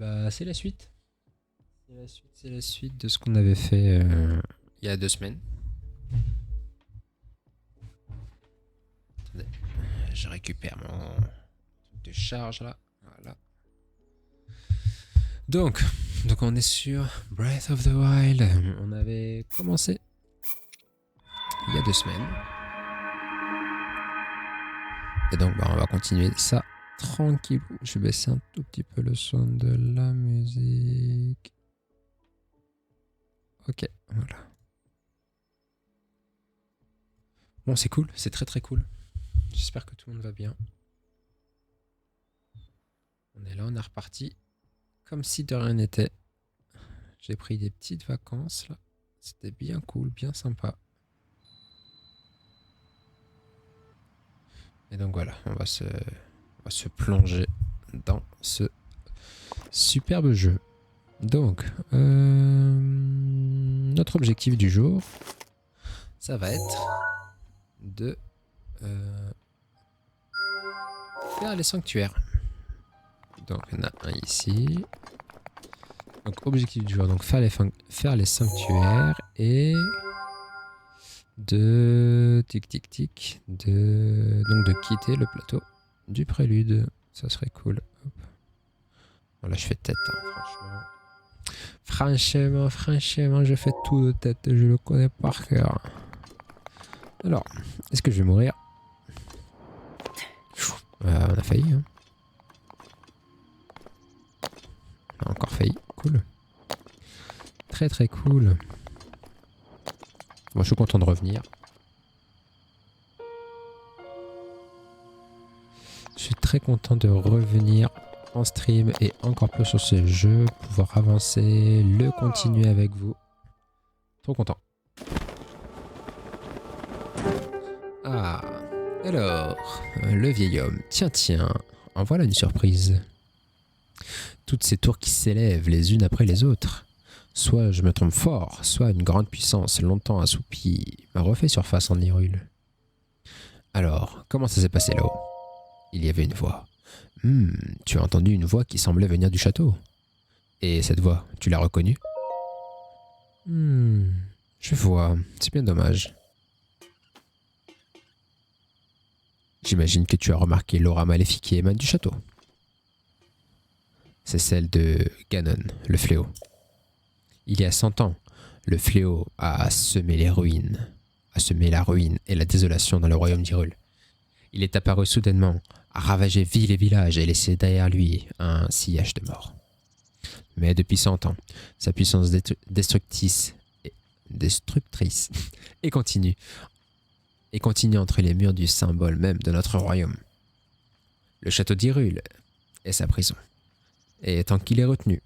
Bah, c'est la suite. C'est la suite de ce qu'on avait fait il y a 2 semaines. Attendez, je récupère mon truc de charge là. Voilà. Donc on est sur Breath of the Wild. On avait commencé il y a 2 semaines. Et donc on va continuer ça tranquille. Je vais baisser un tout petit peu le son de la musique. Ok, voilà. Bon, c'est cool, c'est très très cool. J'espère que tout le monde va bien. On est là, on est reparti comme si de rien n'était. J'ai pris des petites vacances là. C'était bien cool, bien sympa. Et donc voilà, on va se plonger dans ce superbe jeu. Donc, notre objectif du jour, ça va être de faire les sanctuaires. Donc, on a un ici. Donc, objectif du jour, donc faire les sanctuaires et de de quitter le plateau du prélude. Ça serait cool. Hop. Bon, là, je fais tête, hein, franchement. Franchement, je fais tout de tête. Je le connais par cœur. Alors, est-ce que je vais mourir? On a failli. Hein. On a encore failli. Cool. Très très cool. Bon, je suis content de revenir. Je suis très content de revenir en stream et encore plus sur ce jeu, pouvoir avancer, le continuer avec vous. Trop content. Ah, alors, le vieil homme. Tiens, en voilà une surprise. Toutes ces tours qui s'élèvent les unes après les autres. Soit je me trompe fort, soit une grande puissance longtemps assoupie m'a refait surface en Hyrule. Alors, comment ça s'est passé là-haut? Il y avait une voix. Tu as entendu une voix qui semblait venir du château. Et cette voix, tu l'as reconnue? Je vois, c'est bien dommage. J'imagine que tu as remarqué l'aura maléfique qui émane du château. C'est celle de Ganon, le fléau. Il y a 100 ans, le fléau a semé la ruine et la désolation dans le royaume d'Hyrule. Il est apparu soudainement, a ravagé ville et village et laissé derrière lui un sillage de mort. Mais depuis 100 ans, sa puissance destructrice et continue entre les murs du symbole même de notre royaume. Le château d'Hyrule est sa prison. Et tant qu'il est retenu,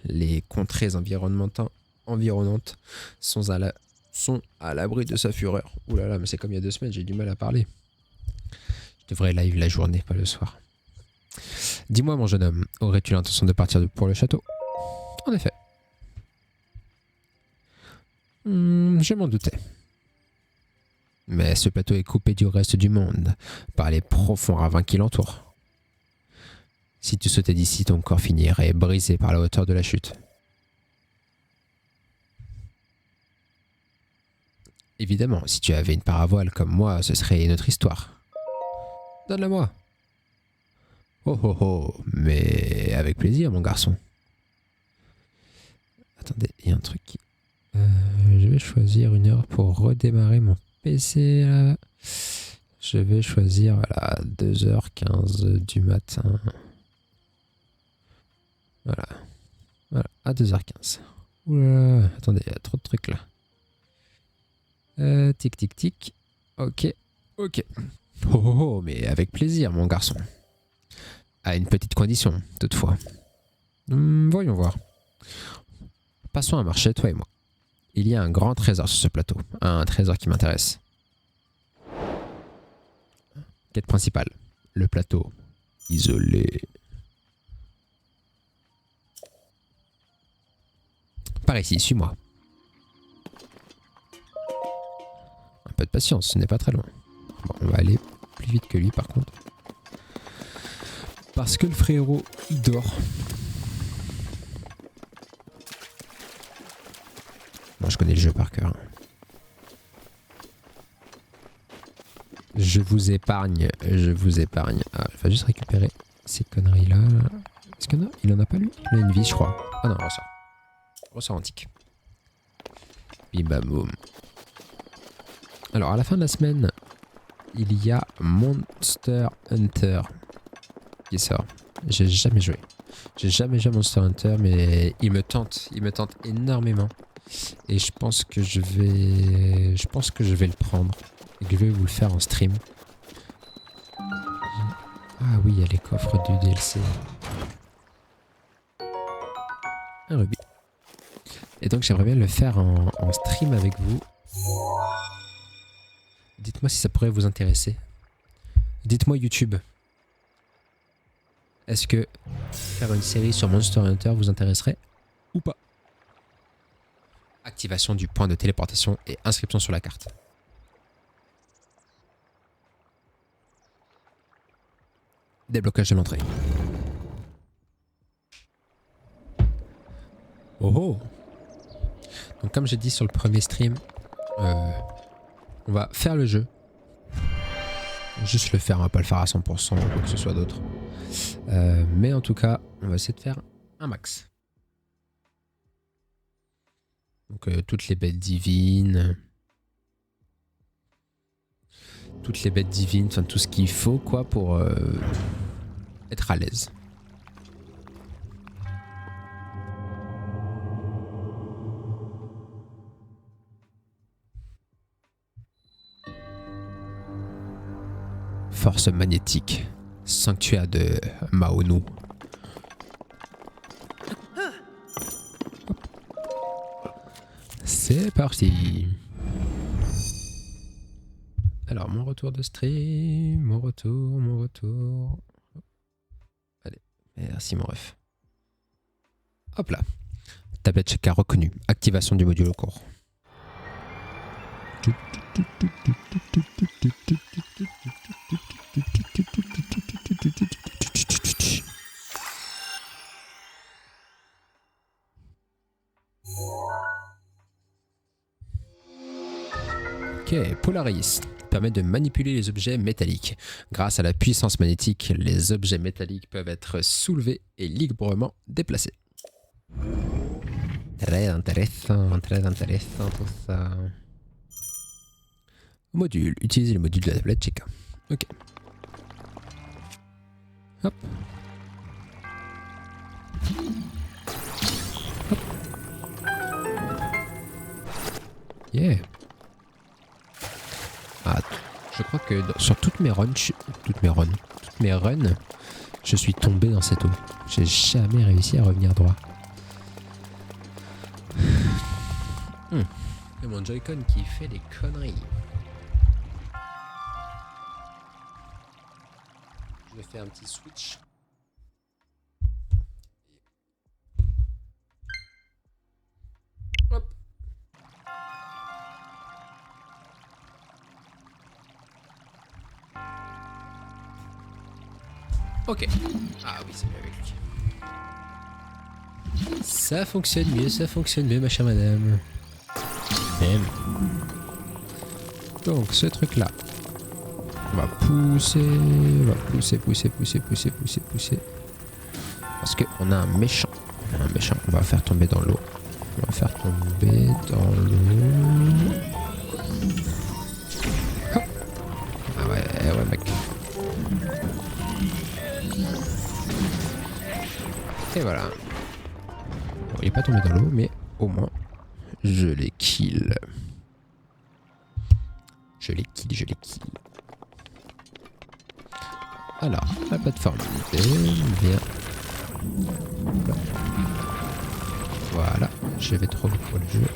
les contrées environnantes sont à l'abri de sa fureur. Ouh là là, mais c'est comme il y a 2 semaines, j'ai du mal à parler. Je devrais live la journée, pas le soir. Dis-moi, mon jeune homme, aurais-tu l'intention de partir pour le château? En effet. Je m'en doutais. Mais ce plateau est coupé du reste du monde par les profonds ravins qui l'entourent. Si tu sautais d'ici, ton corps finirait brisé par la hauteur de la chute. Évidemment, si tu avais une paravoile comme moi, ce serait une autre histoire. Donne-la-moi. Oh, mais avec plaisir, mon garçon. Attendez, il y a un truc qui... je vais choisir une heure pour redémarrer mon PC, là. Je vais choisir, voilà, 2h15 du matin. Voilà, à 2h15. Oula, attendez, il y a trop de trucs là. Tic. Ok. Oh, mais avec plaisir, mon garçon. À une petite condition, toutefois. Voyons voir. Passons un marché, toi et moi. Il y a un grand trésor sur ce plateau. Un trésor qui m'intéresse. Quête principale. Le plateau. Isolé. Par ici, suis-moi. Un peu de patience, ce n'est pas très loin. Bon, on va aller plus vite que lui par contre. Parce que le frérot, il dort. je connais le jeu par cœur. Je vous épargne. Ah, il va juste récupérer ces conneries-là. Est-ce que non, il en a pas lui? Il a une vie, je crois. Ah non, ressort. Ressort antique. Bim bam boum. Alors, à la fin de la semaine, il y a Monster Hunter qui sort. J'ai jamais joué. J'ai jamais joué à Monster Hunter, mais il me tente énormément. Et je pense que je vais le prendre et que je vais vous le faire en stream. Ah oui, il y a les coffres du DLC. Un rubis. Et donc j'aimerais bien le faire en stream avec vous. Dites-moi si ça pourrait vous intéresser. Dites-moi YouTube. Est-ce que faire une série sur Monster Hunter vous intéresserait ou pas? Activation du point de téléportation et inscription sur la carte. Déblocage de l'entrée. Oh oh. Donc comme j'ai dit sur le premier stream, on va faire le jeu. Juste le faire, on va pas le faire à 100% ou quoi que ce soit d'autre. Mais en tout cas, on va essayer de faire un max. Donc toutes les bêtes divines. Enfin tout ce qu'il faut quoi pour être à l'aise. Force magnétique. Sanctuaire de Maonu. C'est parti. Alors, mon retour de stream, mon retour. Allez, merci mon ref. Hop là. Tablette chacun reconnue. Activation du module au cours. Ok, Polaris permet de manipuler les objets métalliques. Grâce à la puissance magnétique, les objets métalliques peuvent être soulevés et librement déplacés. Très intéressant tout ça. Module, utilisez le module de la tablette Cheka. Ok. Hop. Hop. Yeah. Ah, je crois que sur toutes mes runs, je suis tombé dans cette eau. J'ai jamais réussi à revenir droit. C'est mon Joy-Con qui fait des conneries. Je vais faire un petit switch. Hop. Ok. Ah oui, c'est mieux avec lui. Ça fonctionne mieux, ma chère madame. Même. Donc, ce truc-là. On va pousser. Parce qu'on a un méchant. On va faire tomber dans l'eau. Hop. Ah ouais, mec. Et voilà. Bon, il est pas tombé dans l'eau, mais au moins, je les kill. Alors, la plateforme est bien. Voilà, je vais trop vite pour le jeu.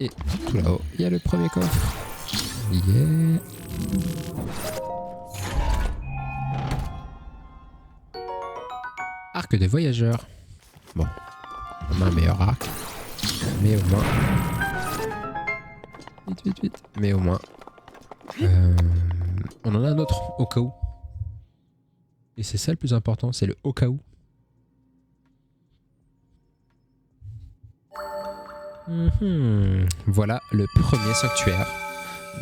Et tout là-haut, il y a le premier coffre. Yeah. Arc de voyageur. Bon, on a un meilleur arc. Mais au moins... Vite. Mais au moins... on en a un autre, au cas où. Et c'est ça le plus important, c'est le au cas où. Voilà le premier sanctuaire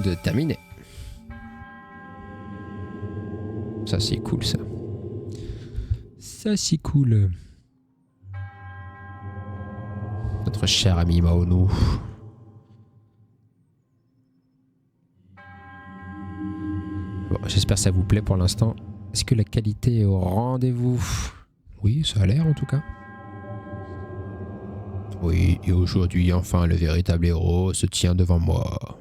de terminé. Ça c'est cool ça. Ça c'est cool. Notre cher ami Maono. Bon, j'espère que ça vous plaît pour l'instant. Est-ce que la qualité est au rendez-vous? Oui, ça a l'air en tout cas. Oui, et aujourd'hui, enfin, le véritable héros se tient devant moi.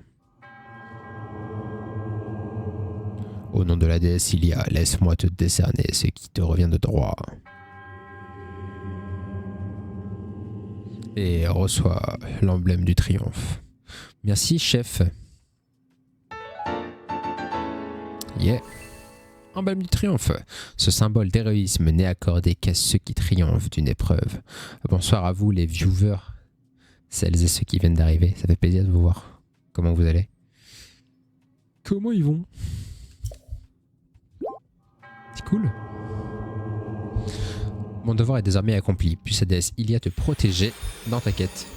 Au nom de la déesse Ilia, laisse-moi te décerner ce qui te revient de droit. Et reçois l'emblème du triomphe. Merci, chef. Yeah. Emblème du triomphe. Ce symbole d'héroïsme n'est accordé qu'à ceux qui triomphent d'une épreuve. Bonsoir à vous les viewers, celles et ceux qui viennent d'arriver. Ça fait plaisir de vous voir. Comment vous allez? Comment ils vont? C'est cool. Mon devoir est désormais accompli. Puis sa déesse Ilia te protéger dans ta quête.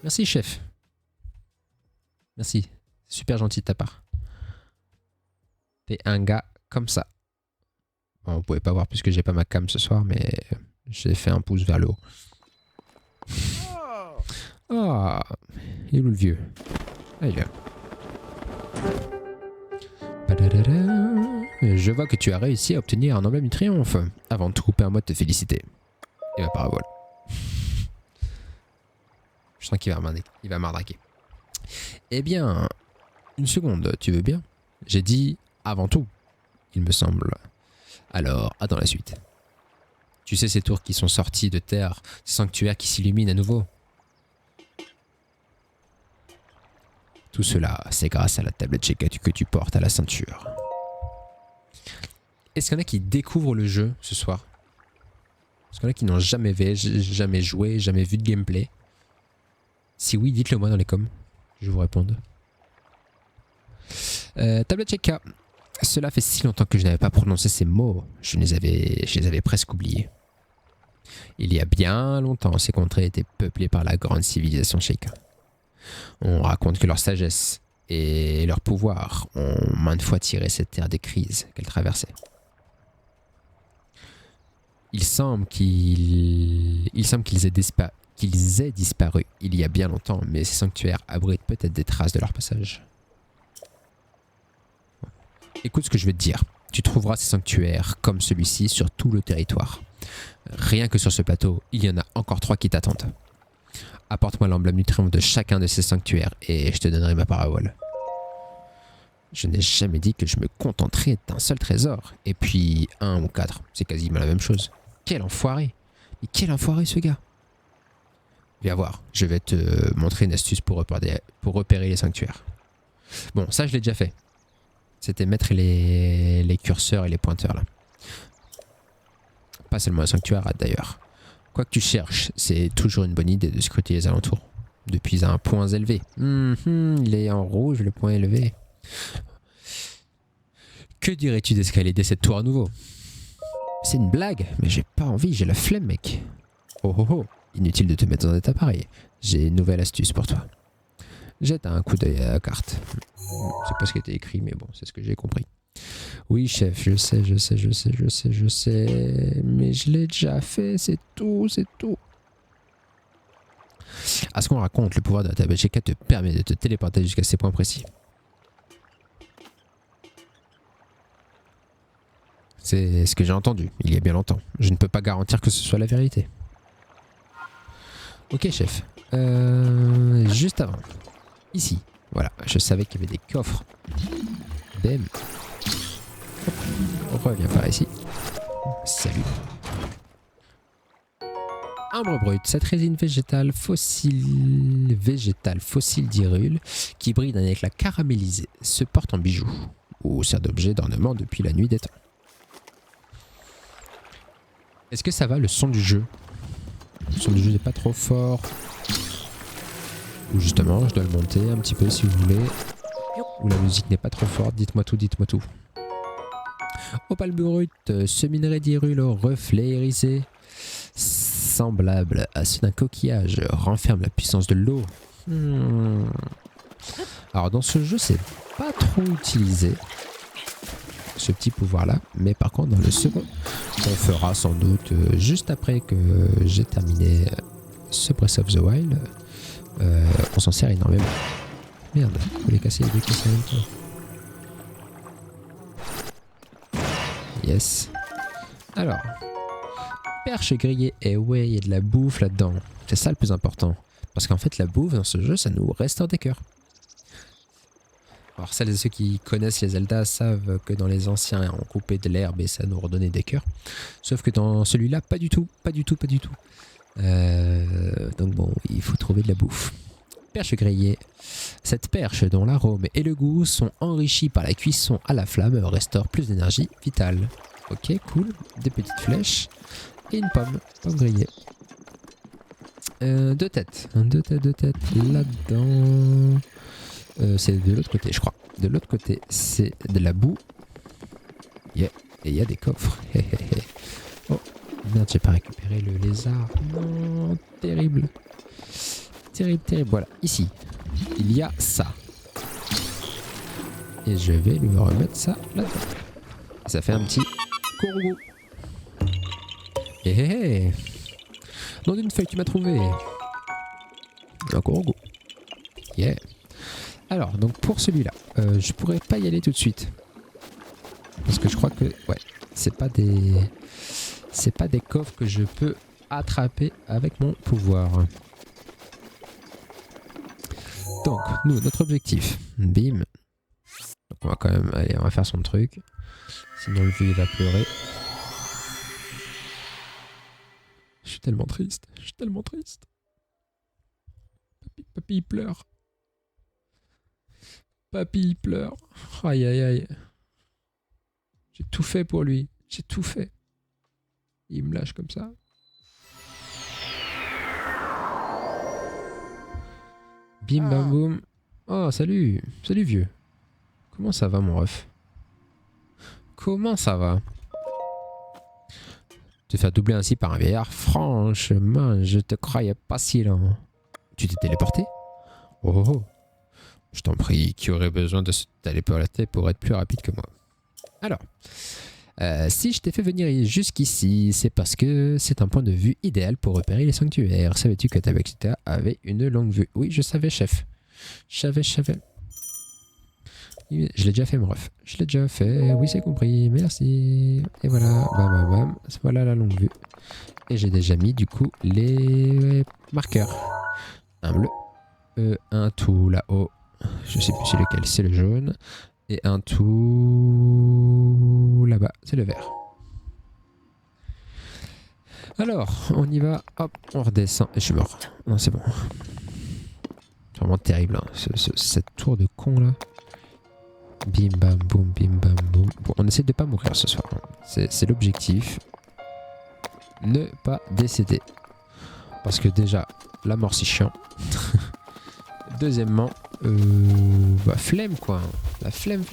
Merci chef. Merci. Super gentil de ta part. T'es un gars comme ça. Bon, vous pouvez pas voir puisque j'ai pas ma cam ce soir, mais j'ai fait un pouce vers le haut. Ah, il est où le vieux? Ah, il est là. Je vois que tu as réussi à obtenir un emblème du triomphe. Avant tout, permets-moi de te féliciter. Et ma parabole. Je sens qu'il va m'arnaquer. Eh bien, une seconde, tu veux bien? J'ai dit avant tout, il me semble. Alors, attends la suite. Tu sais ces tours qui sont sortis de terre, ces sanctuaires qui s'illuminent à nouveau? Tout cela, c'est grâce à la tablette Cheka que tu portes à la ceinture. Est-ce qu'il y en a qui découvrent le jeu ce soir? Est-ce qu'il y en a qui n'ont jamais joué, jamais vu de gameplay? Si oui, dites-le moi dans les coms. Je vais vous répondre. Tablette Cheka. Cela fait si longtemps que je n'avais pas prononcé ces mots. Je les avais presque oubliés. Il y a bien longtemps, ces contrées étaient peuplées par la grande civilisation Cheka. On raconte que leur sagesse et leur pouvoir ont maintes fois tiré cette terre des crises qu'elle traversait. Il semble qu'ils aient disparu il y a bien longtemps, mais ces sanctuaires abritent peut-être des traces de leur passage. Écoute ce que je vais te dire. Tu trouveras ces sanctuaires comme celui-ci sur tout le territoire. Rien que sur ce plateau, il y en a encore 3 qui t'attendent. Apporte-moi l'emblème du triomphe de chacun de ces sanctuaires et je te donnerai ma parabole. Je n'ai jamais dit que je me contenterais d'un seul trésor. Et puis 1 ou 4, c'est quasiment la même chose. Quel enfoiré! Mais quel enfoiré ce gars! Viens voir, je vais te montrer une astuce pour repérer les sanctuaires. Bon, ça je l'ai déjà fait. C'était mettre les curseurs et les pointeurs là. Pas seulement un sanctuaire d'ailleurs. Quoi que tu cherches, c'est toujours une bonne idée de scruter les alentours. Depuis un point élevé. Il est en rouge le point élevé. Que dirais-tu d'escalader cette tour à nouveau? C'est une blague, mais j'ai pas envie, j'ai la flemme mec. Oh oh oh, inutile de te mettre dans cet appareil. J'ai une nouvelle astuce pour toi. Jette un coup d'œil à la carte. C'est pas ce qui était écrit, mais bon, c'est ce que j'ai compris. Oui, chef, je sais. Mais je l'ai déjà fait, c'est tout. À ce qu'on raconte, le pouvoir de la tablette Cheka te permet de te téléporter jusqu'à ces points précis. C'est ce que j'ai entendu, il y a bien longtemps. Je ne peux pas garantir que ce soit la vérité. Ok, chef. Juste avant. Ici. Voilà, je savais qu'il y avait des coffres. Bam. On revient par ici. Salut. Ambre brut, cette résine végétale fossile d'Hyrule qui brille d'un éclat caramélisé se porte en bijou ou sert d'objet d'ornement depuis la nuit des temps. Est-ce que ça va le son du jeu? Le son du jeu n'est pas trop fort. Ou justement, je dois le monter un petit peu si vous voulez. Ou la musique n'est pas trop forte, dites-moi tout. Opale brut, ce minerai d'Hyrule au reflet irisé semblable à ceux d'un coquillage renferme la puissance de l'eau. Alors dans ce jeu, c'est pas trop utilisé, ce petit pouvoir-là. Mais par contre, dans le second, on fera sans doute juste après que j'ai terminé ce Breath of the Wild. On s'en sert énormément. Merde, faut les casser les deux caisses en même temps. Yes. Alors, perche grillée. Et ouais, il y a de la bouffe là-dedans. C'est ça le plus important. Parce qu'en fait, la bouffe dans ce jeu, ça nous restaure des cœurs. Alors celles et ceux qui connaissent les Zelda savent que dans les anciens, on coupait de l'herbe et ça nous redonnait des cœurs. Sauf que dans celui-là, pas du tout. Pas du tout, pas du tout. Donc bon, il faut trouver de la bouffe. Perche grillée. Cette perche dont l'arôme et le goût sont enrichis par la cuisson à la flamme restaure plus d'énergie vitale. Ok, cool. Des petites flèches et une pomme grillée. Deux têtes là-dedans. C'est de l'autre côté, je crois. De l'autre côté, c'est de la boue. Yeah. Et il y a des coffres. Oh, merde, j'ai pas récupéré le lézard. Non, terrible. Terrible. Voilà, ici, il y a ça. Et je vais lui remettre ça là-dedans. Ça fait un petit Kourou. Hé. Nom d'une feuille, tu m'as trouvé. Un Kourou. Yeah. Alors, donc pour celui-là, je pourrais pas y aller tout de suite. Parce que je crois que, ouais, c'est pas des coffres que je peux attraper avec mon pouvoir. Donc, nous, notre objectif, bim. Donc on va quand même, allez, on va faire son truc. Sinon le vieux il va pleurer. Je suis tellement triste, Papy il pleure. Papy il pleure. Aïe. J'ai tout fait pour lui. J'ai tout fait. Il me lâche comme ça. Bim bam boum. Oh salut. Salut vieux. Comment ça va mon ref? Comment ça va? Te faire doubler ainsi par un vieillard, franchement, je te croyais pas si lent. Tu t'es téléporté? Oh. Je t'en prie, qui aurait besoin de se téléporter pour être plus rapide que moi? Alors, si je t'ai fait venir jusqu'ici, c'est parce que c'est un point de vue idéal pour repérer les sanctuaires. Savais-tu que Tabexita avait une longue vue? Oui, je savais, chef. Je savais. Je l'ai déjà fait, mon ref. Je l'ai déjà fait. Oui, c'est compris. Merci. Et voilà. Bam. Voilà la longue vue. Et j'ai déjà mis, du coup, les marqueurs. Un bleu. Un tout là-haut. Je sais plus c'est lequel. C'est le jaune. Et un tout là-bas. C'est le vert. Alors, on y va. Hop, on redescend. Et je suis mort. Non, c'est bon. C'est vraiment terrible, hein, cette tour de con là. Bim bam boum. Bon, on essaie de pas mourir ce soir. C'est l'objectif. Ne pas décéder. Parce que déjà, la mort c'est chiant. Deuxièmement, flemme quoi. La flemme.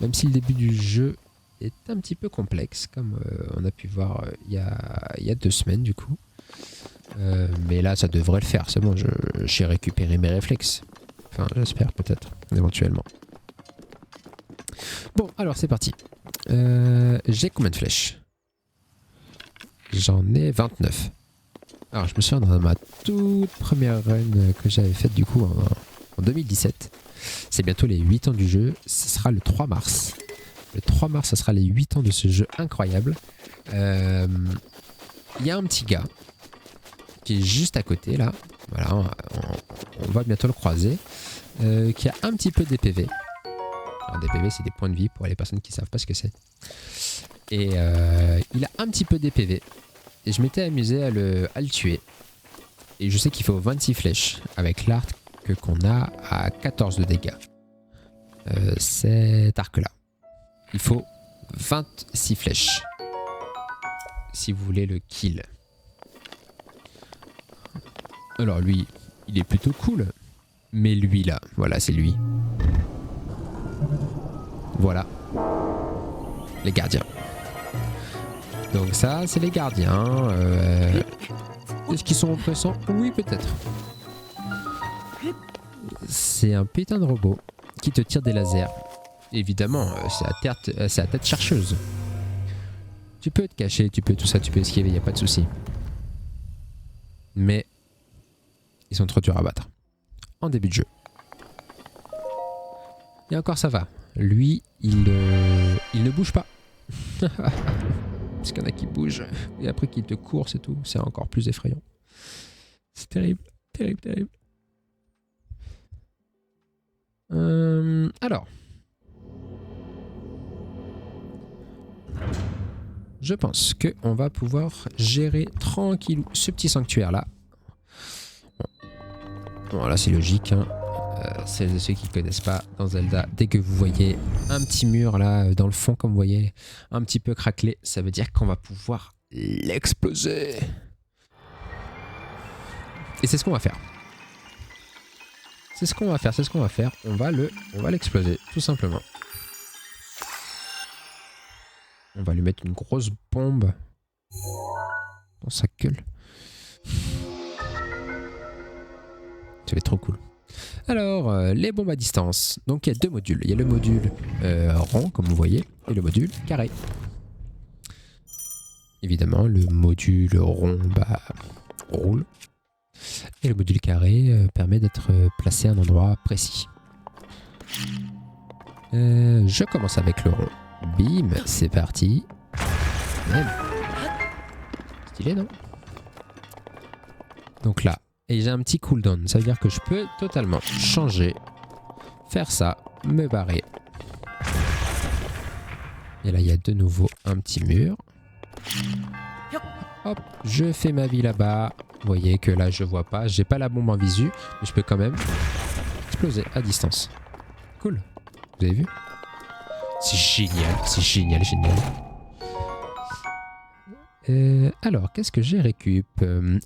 Même si le début du jeu est un petit peu complexe, comme on a pu voir il y a 2 semaines du coup. Mais là, ça devrait le faire. C'est bon, j'ai récupéré mes réflexes. Enfin, j'espère peut-être, éventuellement. Bon, alors c'est parti. J'ai combien de flèches? J'en ai 29. Alors, je me souviens dans ma toute première run que j'avais faite du coup en 2017. C'est bientôt les 8 ans du jeu. Ce sera le 3 mars. Le 3 mars, ce sera les 8 ans de ce jeu incroyable. Il y a un petit gars qui est juste à côté là. Voilà, on va bientôt le croiser. Qui a un petit peu des PV. Alors, des PV, c'est des points de vie pour les personnes qui ne savent pas ce que c'est. Et il a un petit peu des PV. Et je m'étais amusé à le tuer. Et je sais qu'il faut 26 flèches avec l'arc qu'on a à 14 de dégâts. Cet arc-là. Il faut 26 flèches. Si vous voulez le kill. Alors lui, il est plutôt cool. Mais lui là, voilà, c'est lui. Voilà. Les gardiens. Donc ça, c'est les gardiens. Est-ce qu'ils sont oppressants? Oui, peut-être. C'est un putain de robot qui te tire des lasers. Évidemment, c'est la tête chercheuse. Tu peux te cacher, tu peux tout ça, tu peux esquiver, y a pas de souci. Mais ils sont trop durs à battre. En début de jeu. Et encore ça va. Lui, il ne bouge pas. Parce qu'il y en a qui bougent. Et après qu'il te court, c'est tout. C'est encore plus effrayant. C'est terrible. Terrible, terrible. Alors. Je pense qu'on va pouvoir gérer tranquillou ce petit sanctuaire là. Bon là c'est logique. Hein. Celles et ceux qui ne connaissent pas dans Zelda, dès que vous voyez un petit mur là dans le fond comme vous voyez, un petit peu craquelé, ça veut dire qu'on va pouvoir l'exploser. Et c'est ce qu'on va faire. C'est ce qu'on va faire. On va l'exploser, tout simplement. On va lui mettre une grosse bombe dans sa gueule. Ça va être trop cool. Alors, les bombes à distance. Donc, il y a deux modules. Il y a le module rond, comme vous voyez, et le module carré. Évidemment, le module rond roule. Et le module carré permet d'être placé à un endroit précis. Je commence avec le rond. Bim, c'est parti. Même. Stylé, non? Donc là, et j'ai un petit cooldown. Ça veut dire que je peux totalement changer, faire ça, me barrer. Et là, il y a de nouveau un petit mur. Hop, je fais ma vie là-bas. Vous voyez que là, je vois pas. J'ai pas la bombe en visu, mais je peux quand même exploser à distance. Cool. Vous avez vu? C'est génial, c'est génial, génial. Alors, qu'est-ce que j'ai récup?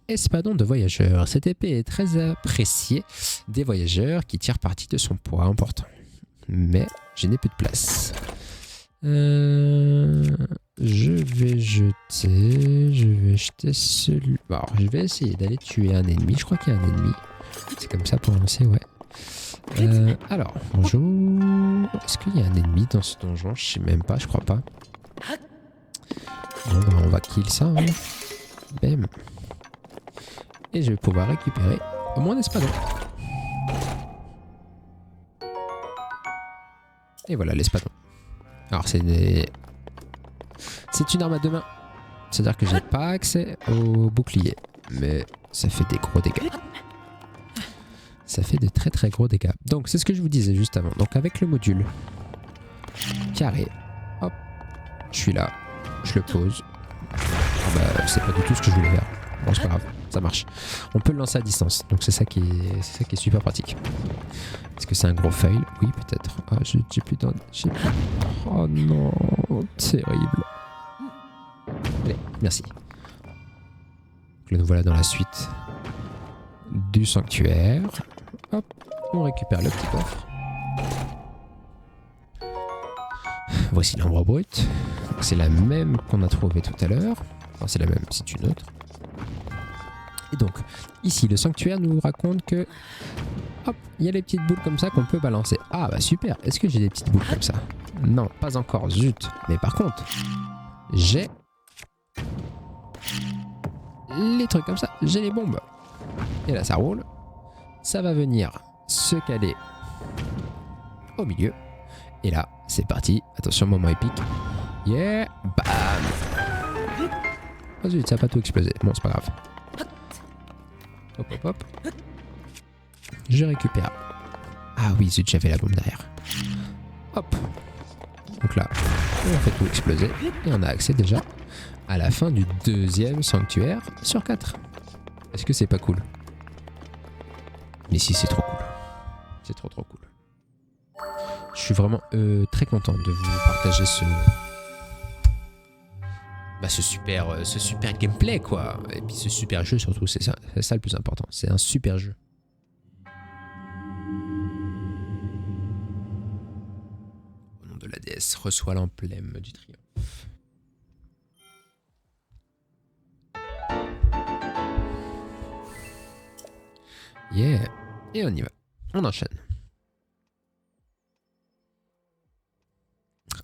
Espadon de voyageur. Cette épée est très appréciée des voyageurs qui tirent parti de son poids important. Mais je n'ai plus de place. Je vais jeter celui... Bon, alors, je vais essayer d'aller tuer un ennemi. Je crois qu'il y a un ennemi. C'est comme ça pour lancer, ouais. Alors, bonjour. Est-ce qu'il y a un ennemi dans ce donjon? Je sais même pas, je crois pas. Bon, bah, on va kill ça. Hein. Bam. Et je vais pouvoir récupérer mon espadon. Et voilà l'espadon. Alors, c'est une arme à deux mains. C'est-à-dire que j'ai pas accès au bouclier. Mais ça fait des gros dégâts. Ça fait de très très gros dégâts. Donc c'est ce que je vous disais juste avant. Donc avec le module carré, hop, je suis là, je le pose. Ah bah, c'est pas du tout ce que je voulais faire. Bon c'est pas grave, ça marche. On peut le lancer à distance. Donc c'est ça qui est super pratique. Est-ce que c'est un gros fail? Oui peut-être. Ah j'ai plus d'un. Oh non, terrible. Allez, merci. Donc là nous voilà dans la suite du sanctuaire. Hop, on récupère le petit coffre. Voici l'arbre brut. C'est la même qu'on a trouvée tout à l'heure. Enfin, c'est la même, c'est une autre. Et donc, ici, le sanctuaire nous raconte que... Hop, il y a les petites boules comme ça qu'on peut balancer. Ah bah super, est-ce que j'ai des petites boules comme ça? Non, pas encore, zut. Mais par contre, j'ai... les trucs comme ça, j'ai les bombes. Et là, ça roule. Ça va venir se caler au milieu. Et là, c'est parti. Attention, moment épique. Yeah, bam. Oh zut, ça n'a pas tout explosé. Bon, c'est pas grave. Hop, hop, hop. Je récupère. Ah oui, zut, j'avais la bombe derrière. Hop. Donc là, on fait tout exploser. Et on a accès déjà à la fin du deuxième sanctuaire sur 4. Est-ce que c'est pas cool? Mais si, c'est trop cool. C'est trop trop cool. Je suis vraiment très content de vous partager ce super gameplay quoi. Et puis ce super jeu surtout, c'est ça le plus important. C'est un super jeu. Au nom de la déesse, reçois l'emblème du triomphe. Yeah. Et on y va. On enchaîne.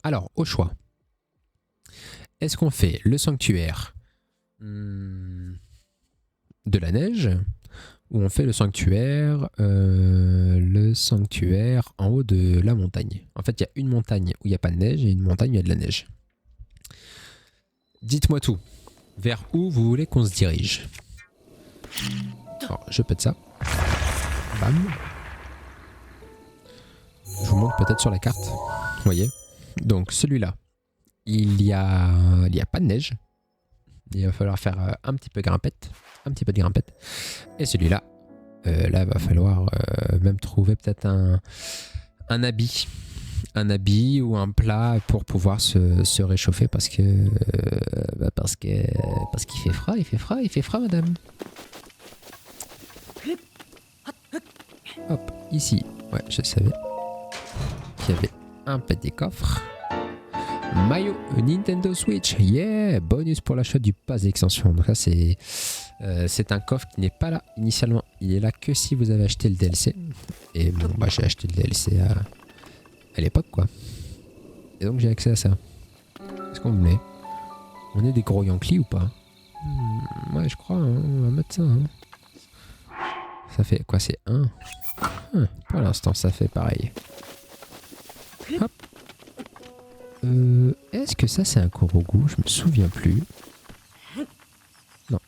Alors, au choix. Est-ce qu'on fait le sanctuaire de la neige ou on fait le sanctuaire en haut de la montagne? En fait, il y a une montagne où il n'y a pas de neige et une montagne où il y a de la neige. Dites-moi tout. Vers où vous voulez qu'on se dirige? Alors, je pète ça. Bam. Je vous montre peut-être sur la carte. Vous voyez? Donc celui-là, il y a pas de neige. Il va falloir faire un petit peu de grimpette. Et celui-là, là, il va falloir même trouver peut-être un habit. Un habit ou un plat pour pouvoir se réchauffer parce qu'il fait froid, madame. Hop, ici, ouais, je savais qu'il y avait un petit coffre. Maillot Nintendo Switch, yeah, bonus pour l'achat du pass d'extension. Donc là, c'est un coffre qui n'est pas là initialement. Il est là que si vous avez acheté le DLC. Et bon, bah, j'ai acheté le DLC à l'époque, quoi. Et donc j'ai accès à ça. Qu'est-ce qu'on met? On est des gros Yankees ou pas? Ouais, je crois, hein, on va mettre ça. Hein. Ça fait quoi? C'est 1. Pour l'instant, ça fait pareil. Hop. Est-ce que ça, c'est un Korogu? Je me souviens plus. Non.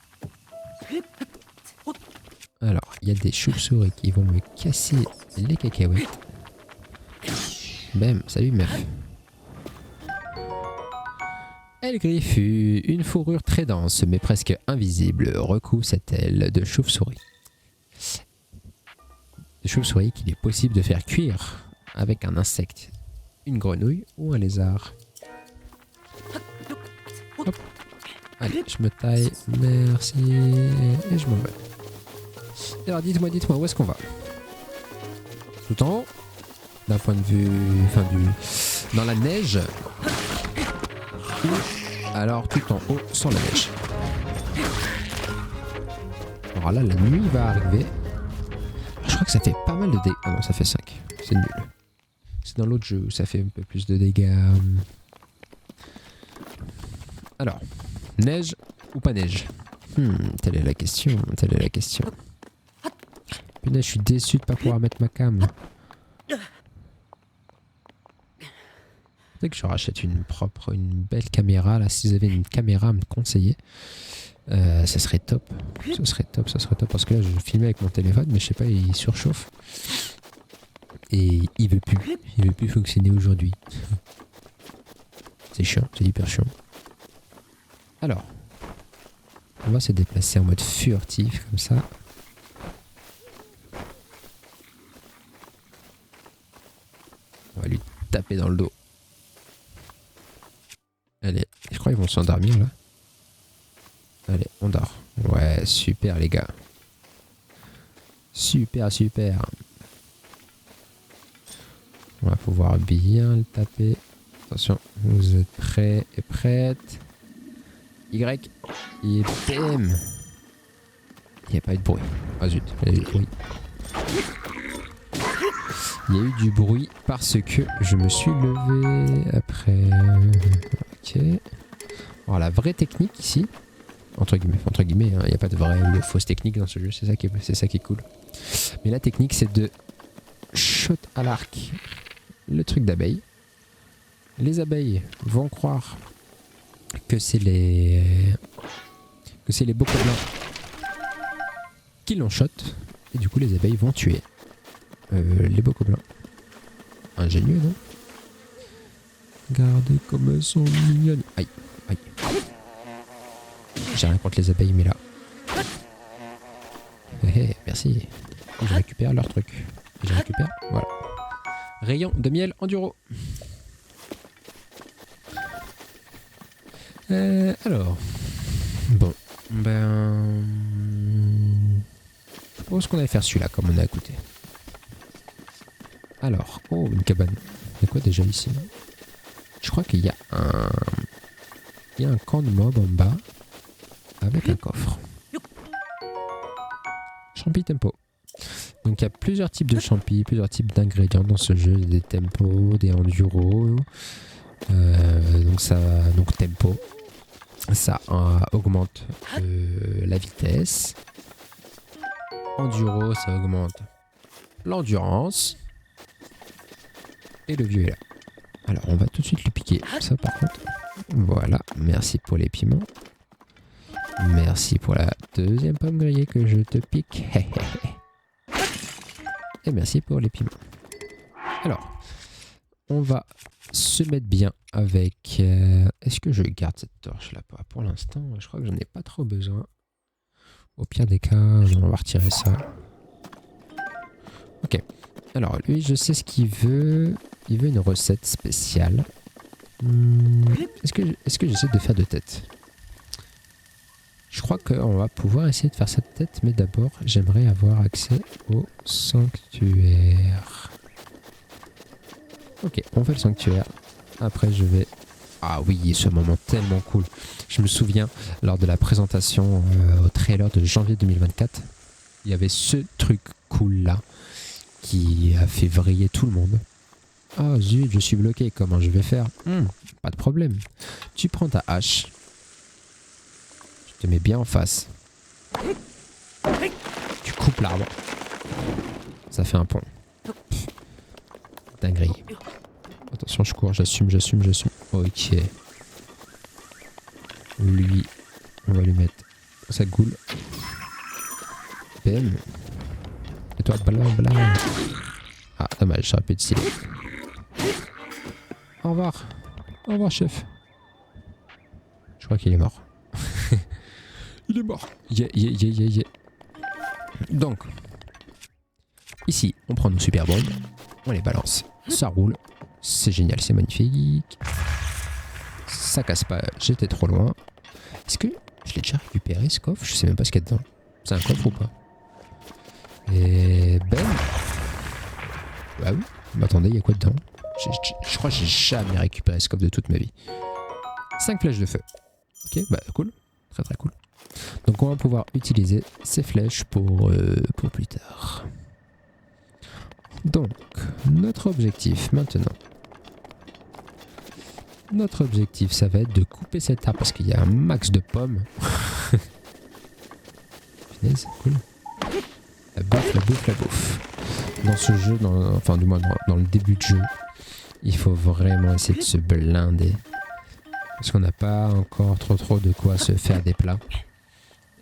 Alors, il y a des chauves-souris qui vont me casser les cacahuètes. Bam, salut meuf. Elle griffe une fourrure très dense mais presque invisible recouvre cette aile de chauve-souris. De chauve-souris qu'il est possible de faire cuire avec un insecte, une grenouille ou un lézard. Hop. Allez, je me taille, merci, et je m'en vais. Alors dites-moi, où est-ce qu'on va? Tout en haut? D'un point de vue, dans la neige, ou alors tout en haut sans la neige. Alors là, la nuit va arriver. Je crois que ça fait pas mal de dégâts. Ah non, ça fait 5. C'est nul. C'est dans l'autre jeu où ça fait un peu plus de dégâts. Alors, neige ou pas neige? Telle est la question. Punaise, je suis déçu de pas pouvoir mettre ma cam. Peut-être que je rachète une belle caméra. Là, si vous avez une caméra à me conseiller, ça serait top. Ça serait top parce que là, je filmais avec mon téléphone, mais je sais pas, il surchauffe. Et il veut plus fonctionner aujourd'hui. C'est chiant, c'est hyper chiant. Alors, on va se déplacer en mode furtif comme ça. On va lui taper dans le dos. Allez, je crois qu'ils vont s'endormir là. Allez, on dort. Ouais, super les gars. Super. On va pouvoir bien le taper. Attention, vous êtes prêts et prêtes. Y. Et bam. Il n'y a pas eu de bruit. Ah zut, il y a eu du bruit. Il y a eu du bruit parce que je me suis levé après. Ok. Alors la vraie technique ici, entre guillemets, il n'y a pas de vraie ou de fausse technique dans ce jeu, c'est ça qui est cool. Mais la technique c'est de shot à l'arc le truc d'abeille. Les abeilles vont croire que c'est les bocoblins qui l'ont shot et du coup les abeilles vont tuer les bocoblins. Ingénieux, non? Regardez comme elles sont mignonnes. Aïe. J'ai rien contre les abeilles, mais là. Merci. Je récupère leur truc. Voilà. Rayon de miel enduro. Alors. Bon. Ben. Je pense qu'on allait faire celui-là, comme on a écouté. Alors. Oh, une cabane. Il y a quoi déjà ici? Je crois qu'il y a un camp de mobs en bas. Avec un coffre. Champi tempo. Donc il y a plusieurs types de champis, plusieurs types d'ingrédients dans ce jeu. Des tempos, des enduro. Donc tempo, ça augmente la vitesse. Enduro, ça augmente l'endurance. Et le vieux est là. Alors on va tout de suite lui piquer ça par contre. Voilà, merci pour les piments. Merci pour la deuxième pomme grillée que je te pique. Et merci pour les piments. Alors, on va se mettre bien avec... Est-ce que je garde cette torche là? Pour l'instant, je crois que j'en ai pas trop besoin. Au pire des cas, on va retirer ça. Ok. Alors, lui, je sais ce qu'il veut. Il veut une recette spéciale. Est-ce que j'essaie de faire de tête? Je crois qu'on va pouvoir essayer de faire cette tête, mais d'abord, j'aimerais avoir accès au sanctuaire. Ok, on fait le sanctuaire. Après, je vais... Ah oui, ce moment tellement cool. Je me souviens, lors de la présentation au trailer de janvier 2024, il y avait ce truc cool-là qui a fait vriller tout le monde. Oh zut, je suis bloqué, comment je vais faire? Pas de problème. Tu prends ta hache. Tu te mets bien en face. Tu coupes l'arbre. Ça fait un pont. Dinguerie. Attention, je cours, j'assume. Ok. Lui, on va lui mettre sa goule. PM. Et toi, bla. Ah, dommage, j'aurais pu être stylé. Au revoir. Au revoir, chef. Je crois qu'il est mort. Il est mort. Yeah. Donc, ici, on prend nos super bombes. On les balance. Ça roule. C'est génial, c'est magnifique. Ça casse pas, j'étais trop loin. Est-ce que je l'ai déjà récupéré ce coffre? Je sais même pas ce qu'il y a dedans. C'est un coffre ou pas? Et ben. Bah oui. Mais attendez, il y a quoi dedans? Je crois que j'ai jamais récupéré ce coffre de toute ma vie. 5 flèches de feu. Ok, bah cool. Très cool. Donc on va pouvoir utiliser ces flèches pour plus tard. Donc, notre objectif maintenant. Notre objectif, ça va être de couper cet arbre parce qu'il y a un max de pommes. Punaise, cool. La bouffe. Dans ce jeu, enfin du moins dans le début de jeu, il faut vraiment essayer de se blinder. Parce qu'on n'a pas encore trop de quoi se faire des plats.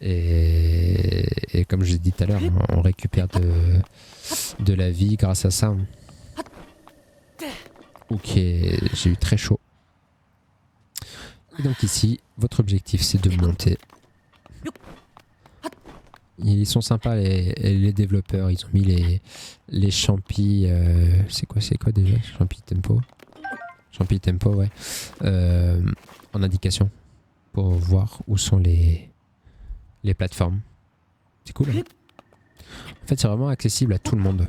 Et comme je l'ai dit tout à l'heure, on récupère de la vie grâce à ça. Ok, j'ai eu très chaud. Et donc ici, votre objectif c'est de monter. Ils sont sympas les développeurs, ils ont mis les champis... c'est quoi déjà? Champi tempo, ouais. En indication pour voir où sont les plateformes. C'est cool. Hein, en fait, c'est vraiment accessible à tout le monde.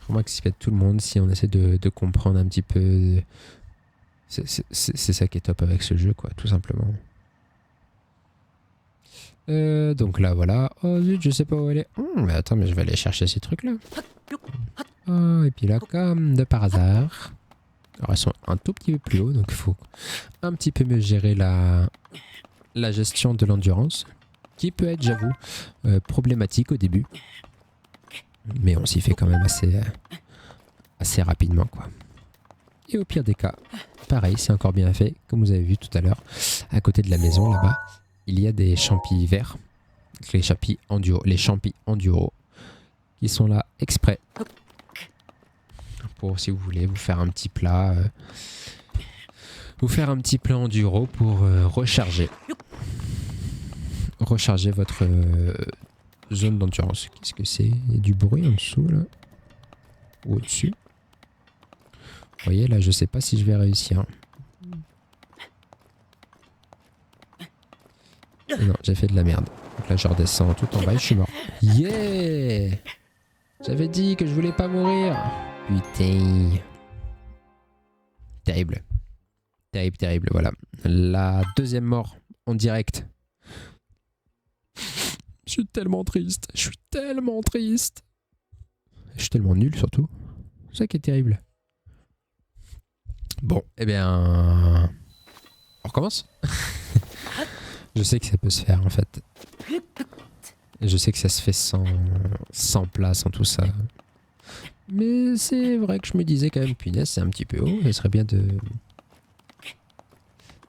Vraiment accessible à tout le monde si on essaie de comprendre un petit peu. C'est ça qui est top avec ce jeu, quoi, tout simplement. Donc là, voilà. Oh zut, je sais pas où elle est. Mais attends, mais je vais aller chercher ces trucs-là. Oh, et puis là, comme de par hasard. Alors, elles sont un tout petit peu plus haut, donc il faut un petit peu mieux gérer la gestion de l'endurance, qui peut être, j'avoue, problématique au début. Mais on s'y fait quand même assez rapidement, quoi. Et au pire des cas, pareil, c'est encore bien fait. Comme vous avez vu tout à l'heure, à côté de la maison, là-bas, il y a des champis verts, les champis enduro, qui sont là exprès pour, si vous voulez, vous faire un petit plat, enduro pour recharger votre zone d'endurance. Qu'est-ce que c'est? Il y a du bruit en dessous là, ou au-dessus. Vous voyez là, je sais pas si je vais réussir. Et non, j'ai fait de la merde. Donc là, je redescends tout en bas et je suis mort. Yeah! J'avais dit que je voulais pas mourir. Putain. Terrible. Terrible, voilà. La deuxième mort en direct Je suis tellement triste. Je suis tellement triste. Je suis tellement nul surtout. C'est ça qui est terrible. Bon, eh bien... On recommence. Je sais que ça peut se faire en fait. Je sais que ça se fait sans place, sans tout ça. Mais c'est vrai que je me disais quand même, punaise, c'est un petit peu haut.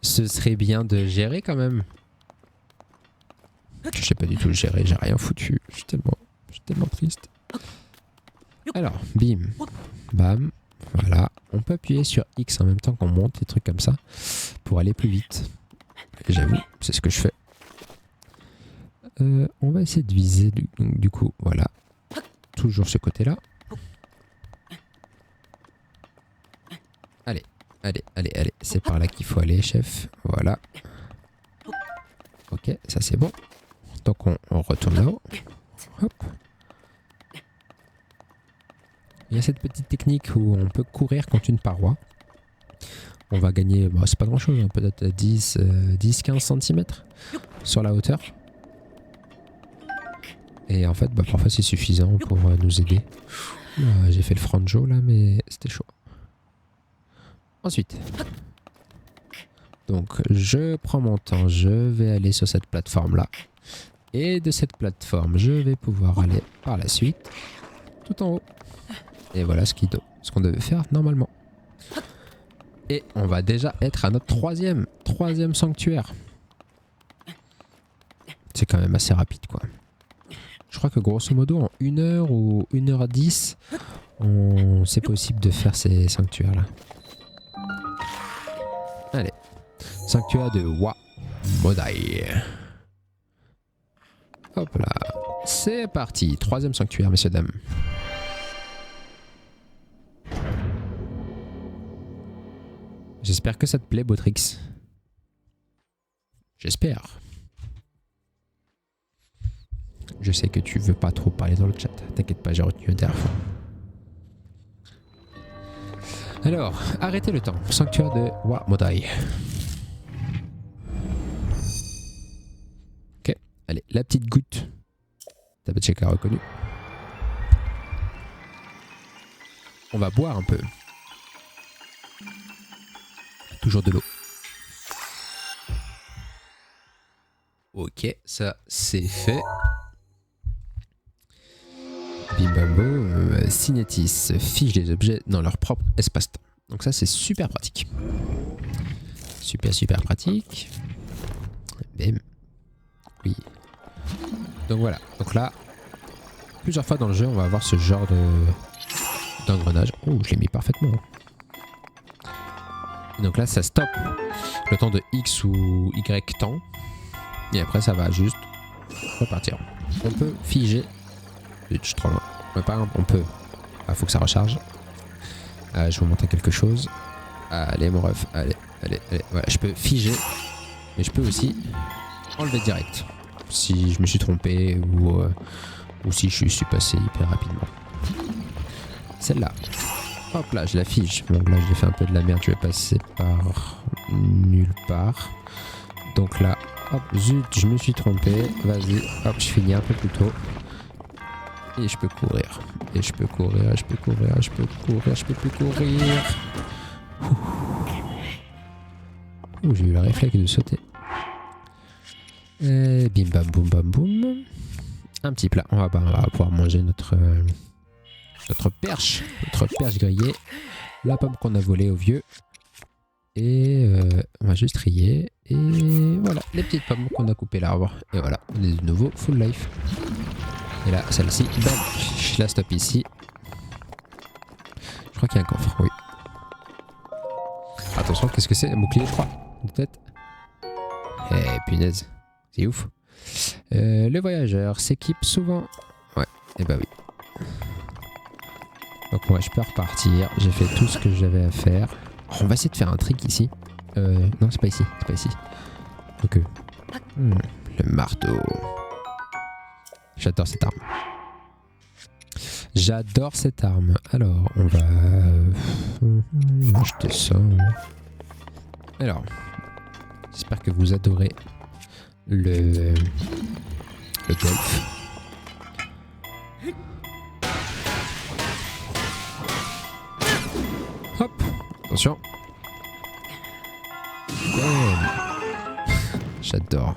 Ce serait bien de gérer quand même. Je sais pas du tout le gérer, j'ai rien foutu. Je suis tellement triste. Alors, bim, bam, voilà. On peut appuyer sur X en même temps qu'on monte, des trucs comme ça, pour aller plus vite. J'avoue, c'est ce que je fais. On va essayer de viser, du coup, voilà. Toujours ce côté-là. Allez. C'est par là qu'il faut aller, chef. Voilà. Ok, ça c'est bon. Donc on retourne là-haut. Hop. Il y a cette petite technique où on peut courir contre une paroi. On va gagner, bon, c'est pas grand chose, hein, peut-être 10-15 cm sur la hauteur. Et en fait, bah, parfois c'est suffisant pour nous aider. J'ai fait le franjo là, mais c'était chaud. Ensuite, donc je prends mon temps, je vais aller sur cette plateforme là. Et de cette plateforme, je vais pouvoir aller par la suite tout en haut. Et voilà ce qu'on devait faire normalement. Et on va déjà être à notre troisième sanctuaire. C'est quand même assez rapide quoi. Je crois que grosso modo en 1 heure ou 1h10, c'est possible de faire ces sanctuaires là. Allez, sanctuaire de Wa Modai. Hop là, c'est parti. 3e sanctuaire, messieurs, dames. J'espère que ça te plaît, Botrix. J'espère. Je sais que tu veux pas trop parler dans le chat. T'inquiète pas, j'ai retenu la dernière fois. Alors, arrêtez le temps. Sanctuaire de Wa Modai. Ok, allez, la petite goutte. Tabacheka reconnu. On va boire un peu. Toujours de l'eau. Ok, ça c'est fait. Bim bam boum, Cinétis fiche les objets dans leur propre espace-temps. Donc ça c'est super pratique. Super pratique. Bim. Oui. Donc voilà. Donc là, plusieurs fois dans le jeu, on va avoir ce genre d'engrenage. Oh, je l'ai mis parfaitement. Et donc là, ça stoppe le temps de X ou Y temps. Et après, ça va juste repartir. On peut figer. Je suis trop loin. Mais par exemple, on peut. Ah, faut que ça recharge. Je vais vous montrer quelque chose. Allez, mon ref. Allez. Ouais, je peux figer. Mais je peux aussi enlever direct. Si je me suis trompé ou si je suis passé hyper rapidement. Celle-là. Hop là, je la fige. Bon, là, j'ai fait un peu de la merde. Je vais passer par nulle part. Donc là, hop, zut, je me suis trompé. Vas-y, hop, je finis un peu plus tôt. Et je peux courir. Et je peux courir, je peux plus courir. Ouh, j'ai eu le réflexe de sauter. Et bim bam boum. Un petit plat. On va pouvoir manger notre perche grillée. La pomme qu'on a volée au vieux. Et on va juste trier. Et voilà, les petites pommes qu'on a coupé l'arbre. Et voilà, on est de nouveau full life. Et là, celle-ci, bam, je la stoppe ici. Je crois qu'il y a un coffre, oui. Attention, qu'est-ce que c'est? Un bouclier, je crois, de tête. Eh, punaise, c'est ouf. Le voyageur s'équipe souvent. Ouais, et bah oui. Donc moi, je peux repartir. J'ai fait tout ce que j'avais à faire. Oh, on va essayer de faire un trick ici. Non, c'est pas ici, Ok. Le marteau. J'adore cette arme. Alors, on va acheter ça. Alors, j'espère que vous adorez le Le golf. Hop, attention. Damn. J'adore.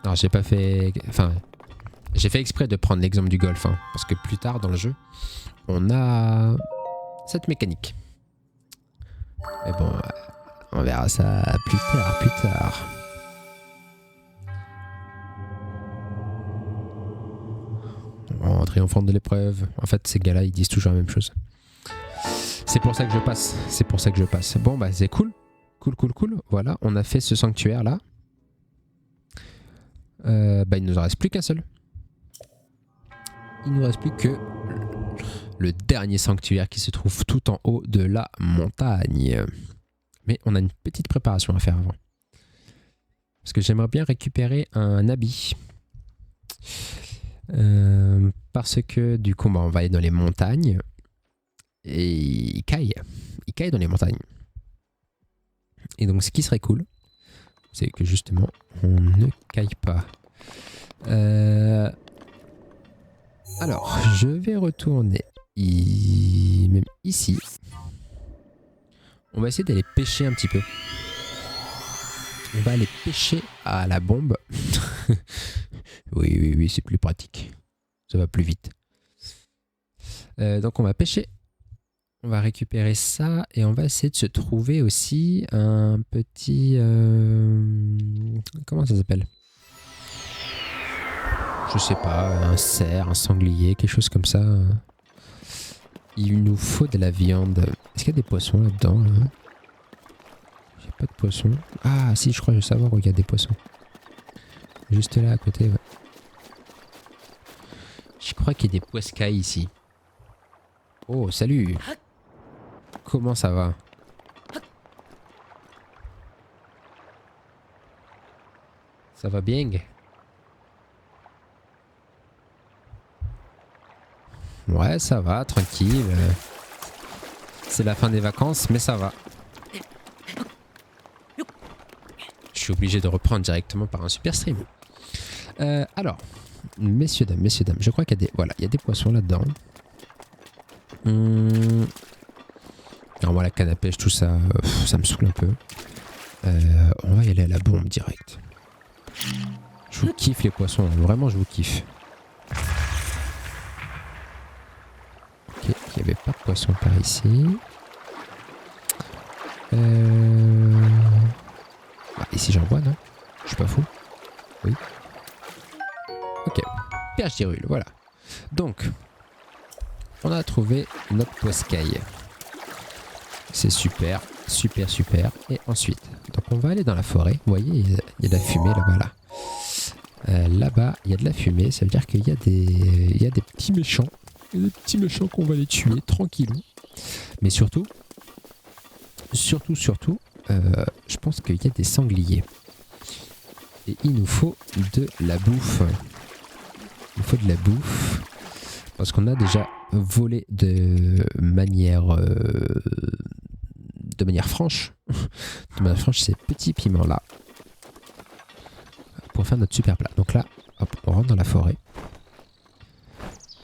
Alors j'ai pas fait... Enfin, j'ai fait exprès de prendre l'exemple du golf, hein, parce que plus tard dans le jeu, on a cette mécanique. Mais bon, on verra ça plus tard, plus tard. En triomphant de l'épreuve. En fait, ces gars-là, ils disent toujours la même chose. C'est pour ça que je passe. C'est pour ça que je passe. Bon, bah, c'est cool. Cool, cool, cool. Voilà, on a fait ce sanctuaire-là. Bah, il ne nous en reste plus qu'un seul. Il ne nous reste plus que le dernier sanctuaire qui se trouve tout en haut de la montagne. Mais on a une petite préparation à faire avant. Parce que j'aimerais bien récupérer un habit. Parce que du coup, bah, on va aller dans les montagnes. Et il caille. Il caille dans les montagnes. Et donc, ce qui serait cool, c'est que justement, on ne caille pas. Alors, je vais retourner même ici. On va essayer d'aller pêcher un petit peu. On va aller pêcher à la bombe. Oui, c'est plus pratique. Ça va plus vite. Donc on va pêcher. On va récupérer ça et on va essayer de se trouver aussi un petit... Comment ça s'appelle? Je sais pas, un cerf, un sanglier, quelque chose comme ça. Il nous faut de la viande. Est-ce qu'il y a des poissons là-dedans là? J'ai pas de poissons. Ah si, je crois que je sais savoir où il y a des poissons. Juste là à côté, ouais. Je crois qu'il y a des poiscailles ici. Oh, salut! Comment ça va? Ça va bien? Ouais, ça va, tranquille. C'est la fin des vacances, mais ça va. Je suis obligé de reprendre directement par un super stream. Alors, messieurs, dames, je crois qu'il y a des... Voilà, il y a des poissons là-dedans. Alors moi, la canne à pêche, tout ça, ça me saoule un peu. On va y aller à la bombe direct. Je vous kiffe les poissons, vraiment je vous kiffe. Ok, il n'y avait pas de poisson par ici. Bah, ici j'en vois, non? Je suis pas fou. Oui. Ok, perche d'irule, voilà. Donc, on a trouvé notre poiscaille. C'est super, super, super. Et ensuite, donc on va aller dans la forêt. Vous voyez, il y a de la fumée là-bas. Là-bas, il y a de la fumée. Ça veut dire qu'il y a des petits méchants. Il y a des petits méchants qu'on va les tuer tranquillou. Mais surtout, je pense qu'il y a des sangliers. Et il nous faut de la bouffe. Il faut de la bouffe. Parce qu'on a déjà volé de manière franche. De manière franche, ces petits piments-là. Pour faire notre super plat. Donc là, hop, on rentre dans la forêt.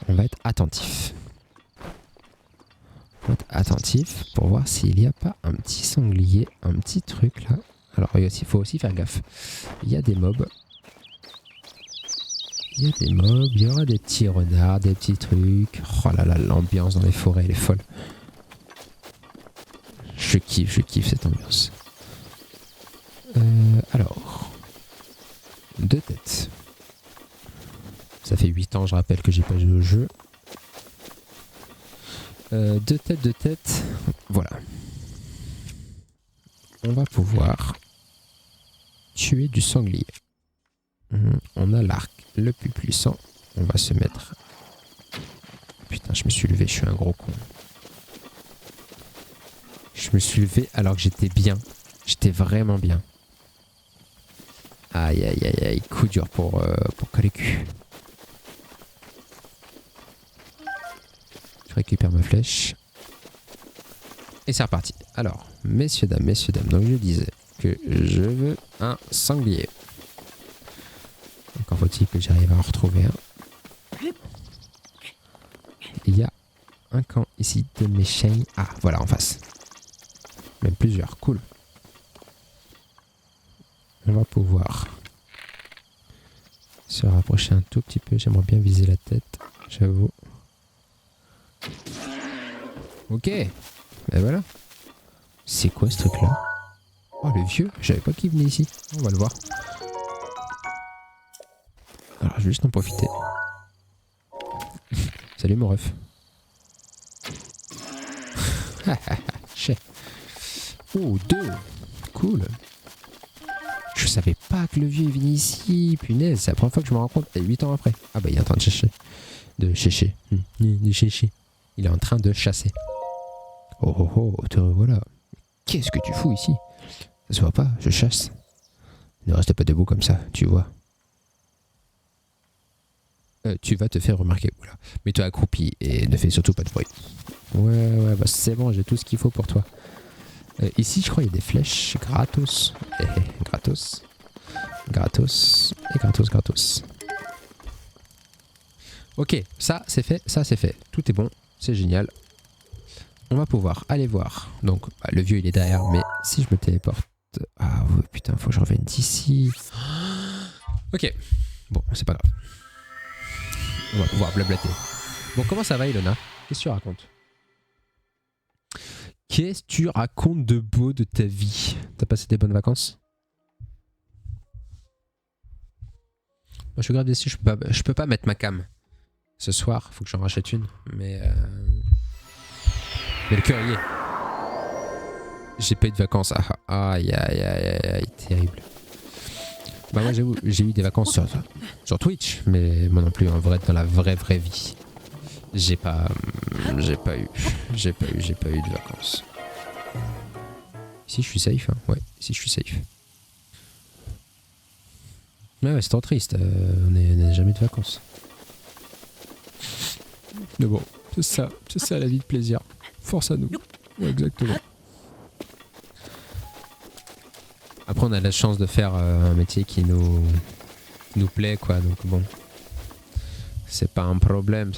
On va être attentif. On va être attentif pour voir s'il n'y a pas un petit sanglier, un petit truc là. Alors il faut aussi faire gaffe. Il y a des mobs. Il y aura des petits renards, des petits trucs. Oh là là, l'ambiance dans les forêts, elle est folle. Je kiffe cette ambiance. Alors, 2 têtes. Ça fait 8 ans, je rappelle, que j'ai pas joué au jeu. 2 têtes. Voilà. On va pouvoir tuer du sanglier. On a l'arc le plus puissant. On va se mettre... Putain, je me suis levé, je suis un gros con. Je me suis levé alors que j'étais bien. J'étais vraiment bien. Aïe, aïe, aïe, aïe. Coup dur pour coller cul. Je récupère ma flèche. Et c'est reparti. Alors, messieurs, dames, donc je disais que je veux un sanglier. Encore faut-il que j'arrive à en retrouver un. Il y a un camp ici de mes chaînes. Ah, voilà, en face. Même plusieurs, cool. On va pouvoir se rapprocher un tout petit peu. J'aimerais bien viser la tête, j'avoue. Ok, et voilà. C'est quoi ce truc là? Oh le vieux, je savais pas qu'il venait ici. On va le voir. Alors je vais juste en profiter. Salut mon ref. Oh, 2. Cool. Je savais pas que le vieux est venu ici. Punaise, c'est la première fois que je me rends compte. Et 8 ans après. Ah bah il est en train de chercher. De chercher. De chercher. Il est en train de chasser. Oh oh oh, te revoilà. Qu'est-ce que tu fous ici? Ça se voit pas, je chasse. Ne reste pas debout comme ça, tu vois. Tu vas te faire remarquer, voilà. Mets-toi accroupi et ne fais surtout pas de bruit. Ouais, bah c'est bon, j'ai tout ce qu'il faut pour toi. Ici, je crois qu'il y a des flèches gratos. Gratos. Gratos. Et gratos. Ok, ça c'est fait, ça c'est fait. Tout est bon, c'est génial. On va pouvoir aller voir. Donc, bah, le vieux il est derrière, mais si je me téléporte... Ah ouais, putain, faut que je revienne d'ici. Ok, bon, c'est pas grave. On va pouvoir blablater. Bon, comment ça va, Ilona? Qu'est-ce que tu racontes? Qu'est-ce que tu racontes de beau de ta vie? T'as passé des bonnes vacances? Moi, je suis grave déçu, je peux pas mettre ma cam. Ce soir, faut que j'en rachète une, mais le cœur y est. J'ai pas eu de vacances. Aïe, terrible. Bah moi j'avoue, j'ai eu des vacances sur Twitch, mais moi non plus en vrai, dans la vraie vie. J'ai pas eu de vacances. Ici je suis safe, hein. Ouais, ici je suis safe. Ouais, c'est trop triste, on n'a jamais de vacances. Mais bon, c'est ça la vie de plaisir. Force à nous. Ouais, exactement. Après on a la chance de faire un métier qui nous plaît quoi, donc bon. C'est pas un problème.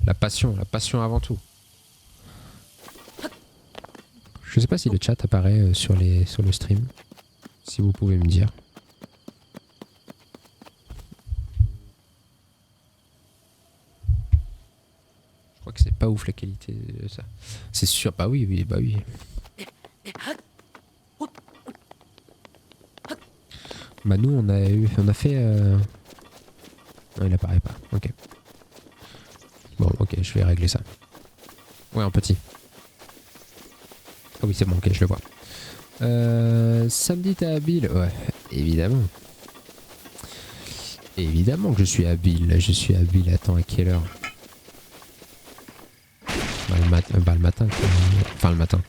La passion avant tout. Je sais pas si le chat apparaît sur le stream. Si vous pouvez me dire. Je crois que c'est pas ouf la qualité de ça. C'est sûr, bah oui. Bah nous on a fait... Non il apparaît pas, ok. Bon ok, je vais régler ça. Ouais en petit. Ah oui c'est bon, ok je le vois. Samedi t'es habile? Ouais, évidemment. Évidemment que je suis habile, attends à quelle heure? Le matin. Enfin le matin.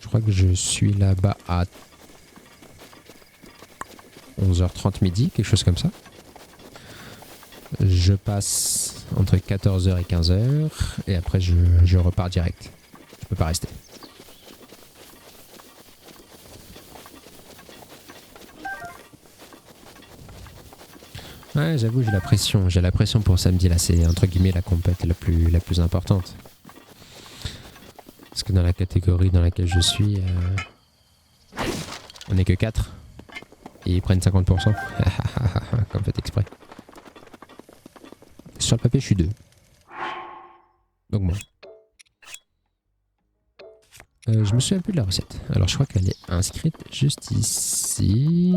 Je crois que je suis là-bas à 11h30 midi, quelque chose comme ça. Je passe entre 14h et 15h et après je repars direct. Je peux pas rester. Ouais, j'avoue, j'ai la pression. J'ai la pression pour samedi là. C'est entre guillemets la compète la plus importante. Parce que dans la catégorie dans laquelle je suis, on n'est que 4. Et ils prennent 50%. Comme fait exprès. Sur le papier, je suis 2. Donc bon. Je me souviens plus de la recette. Alors je crois qu'elle est inscrite juste ici.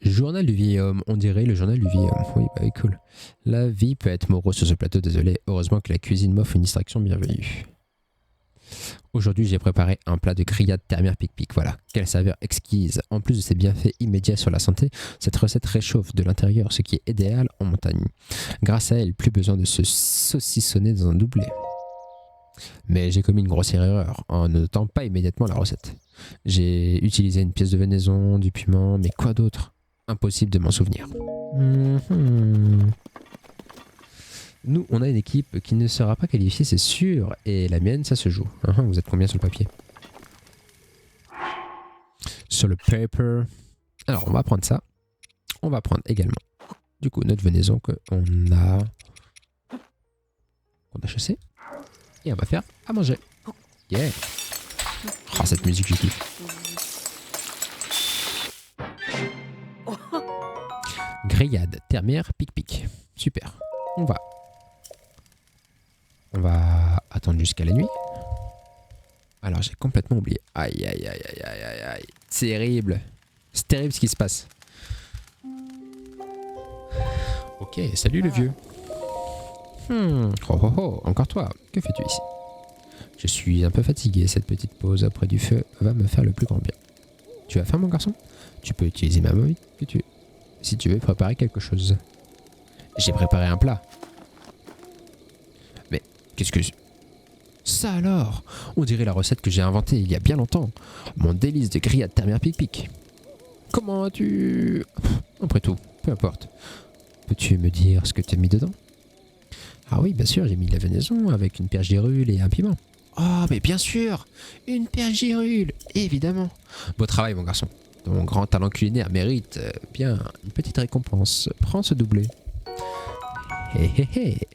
Journal du vieil homme. On dirait le journal du vieil homme. Oui, bah oui, cool. La vie peut être morose sur ce plateau, désolé. Heureusement que la cuisine m'offre une distraction bienvenue. Aujourd'hui, j'ai préparé un plat de grillade termière pic-pic. Voilà, quelle saveur exquise. En plus de ses bienfaits immédiats sur la santé, cette recette réchauffe de l'intérieur, ce qui est idéal en montagne. Grâce à elle, plus besoin de se saucissonner dans un doublé. Mais j'ai commis une grossière erreur en ne notant pas immédiatement la recette. J'ai utilisé une pièce de venaison, du piment, mais quoi d'autre? Impossible de m'en souvenir. Nous, on a une équipe qui ne sera pas qualifiée, c'est sûr. Et la mienne, ça se joue. Vous êtes combien sur le papier? sur le paper. Alors, on va prendre ça. On va prendre également, du coup, notre venaison qu'on a chassé. Et on va faire à manger. Yeah. Oh, cette musique, je kiffe. Grillade, termière, pic-pic. Super. On va attendre jusqu'à la nuit. Alors, j'ai complètement oublié. Aïe, aïe, aïe, aïe, aïe, aïe, aïe. Terrible. C'est terrible ce qui se passe. Ok, salut le vieux. Oh, oh, oh, encore toi. Que fais-tu ici? Je suis un peu fatigué. Cette petite pause auprès du feu va me faire le plus grand bien. Tu as faim, mon garçon? Tu peux utiliser ma main si tu veux préparer quelque chose. J'ai préparé un plat. Mais qu'est-ce que... Ça alors? On dirait la recette que j'ai inventée il y a bien longtemps. Mon délice de grillade termière pic-pic. Comment as-tu... Après tout, peu importe. Peux-tu me dire ce que tu as mis dedans? Ah oui, bien sûr, j'ai mis de la venaison avec une pergérule et un piment. Oh, mais bien sûr! Une pergérule, évidemment. Beau travail, mon garçon. Ton grand talent culinaire mérite bien une petite récompense. Prends ce doublé. Hé hé hé.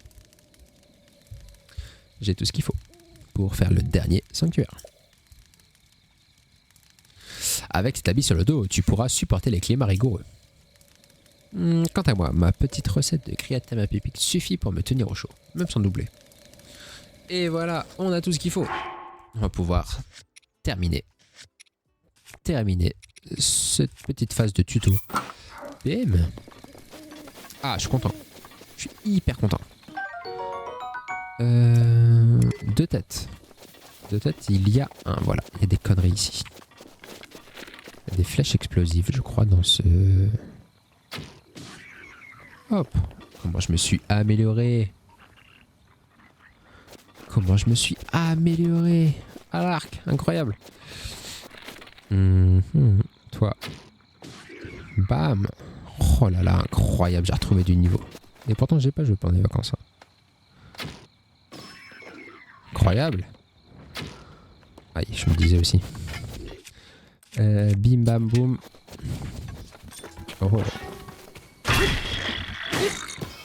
J'ai tout ce qu'il faut pour faire le dernier sanctuaire. Avec cet habit sur le dos, tu pourras supporter les climats rigoureux. Quant à moi, ma petite recette de grillade termière pic-pic suffit pour me tenir au chaud, même sans doubler. Et voilà, on a tout ce qu'il faut. On va pouvoir terminer cette petite phase de tuto. Bim. Ah, je suis content. Je suis hyper content. Deux têtes. Deux têtes, il y a un. Voilà, il y a des conneries ici. Il y a des flèches explosives, je crois, dans ce... Hop. Comment je me suis amélioré. Comment je me suis amélioré à l'arc. Incroyable. Toi. Bam. Oh là là, incroyable. J'ai retrouvé du niveau. Et pourtant, j'ai pas joué pendant les vacances. Hein. Incroyable. Aïe, je me disais aussi. Bim bam boum. Oh.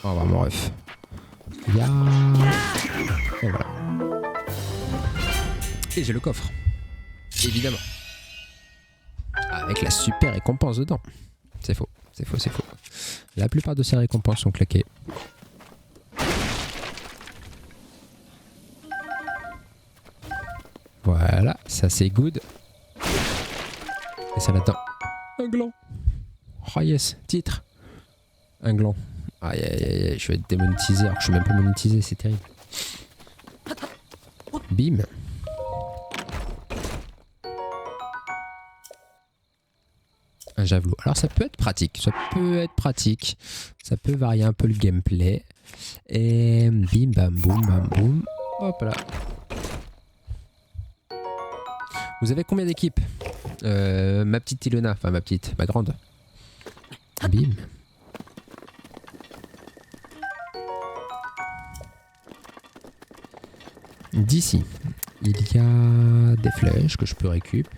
Oh bah mon ref. Ya. Et voilà. Et j'ai le coffre. Évidemment. Avec la super récompense dedans. C'est faux, c'est faux, c'est faux. La plupart de ces récompenses sont claquées. Voilà, ça c'est good. Et ça là-dedans. Un gland. Oh yes, titre. Un gland. Aïe aïe aïe, je vais être démonétisé alors que je suis même pas monétisé, c'est terrible. Bim. Un javelot. Alors ça peut être pratique, ça peut varier un peu le gameplay. Et bim bam boum bam boum. Hop là. Vous avez combien d'équipes? Ma petite Ilona, enfin ma grande. Bim. D'ici, il y a des flèches que je peux récupérer.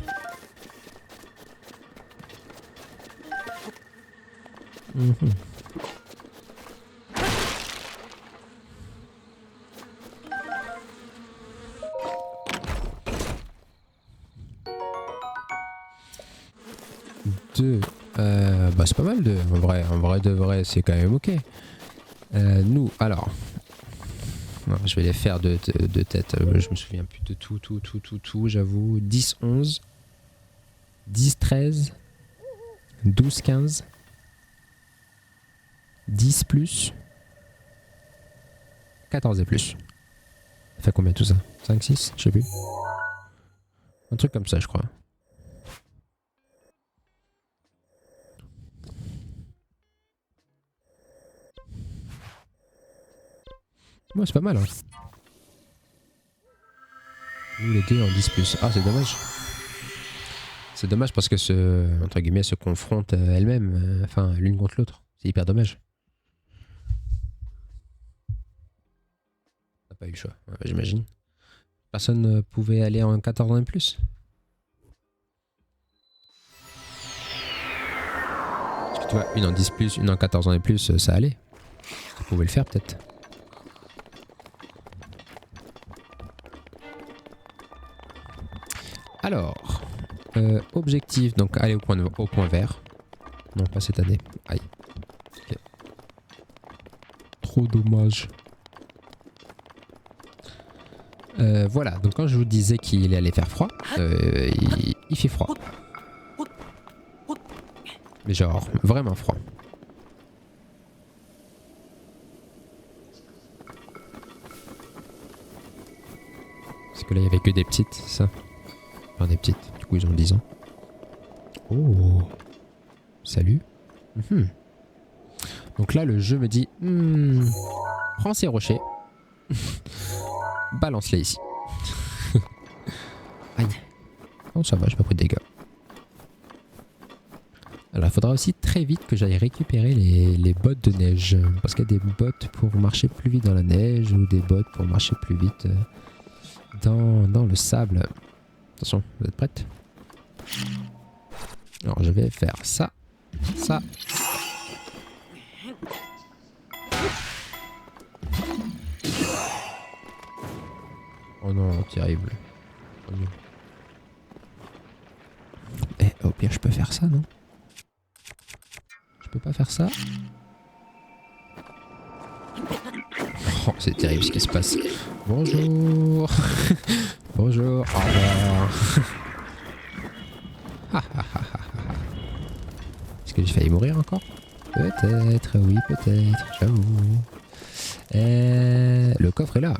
Deux. Bah c'est pas mal deux. En vrai de vrai, c'est quand même ok. Nous, alors. Non, je vais les faire de tête. Je me souviens plus de tout, j'avoue. 10, 11. 10, 13. 12, 15. 10 plus. 14 et plus. Ça fait combien tout ça? 5, 6? Je sais plus. Un truc comme ça, je crois. Ouais, c'est pas mal, hein. Nous, les deux en 10 plus. Ah, c'est dommage. C'est dommage parce que entre guillemets, se confrontent elles-mêmes. Enfin, l'une contre l'autre. C'est hyper dommage. T'as pas eu le choix, ouais, j'imagine. Personne ne pouvait aller en 14 ans et plus. Tu vois, une en 10 plus, une en 14 ans et plus, ça allait. Vous pouvez le faire peut-être. Alors, objectif, donc aller au point vert. Non, pas cette année. Aïe. Okay. Trop dommage. Voilà, donc quand je vous disais qu'il allait faire froid, il fait froid. Mais genre, vraiment froid. Parce que là, il n'y avait que des petites, c'est ça? Enfin, des petites, du coup, ils ont 10 ans. Oh! Salut. Donc là, le jeu me dit, prends ces rochers, balance-les ici. Aïe. Oh, ça va, j'ai pas pris de dégâts. Alors, il faudra aussi très vite que j'aille récupérer les bottes de neige. Parce qu'il y a des bottes pour marcher plus vite dans la neige ou des bottes pour marcher plus vite dans le sable. Attention, vous êtes prêtes? Alors, je vais faire ça, ça. Oh non, terrible. Oh non. Eh, au pire, je peux faire ça, non? Je peux pas faire ça? Oh, c'est terrible ce qui se passe. Bonjour. Bonjour. Au revoir. Est-ce que j'ai failli mourir encore? Peut-être, oui, peut-être, j'avoue. Le coffre est là.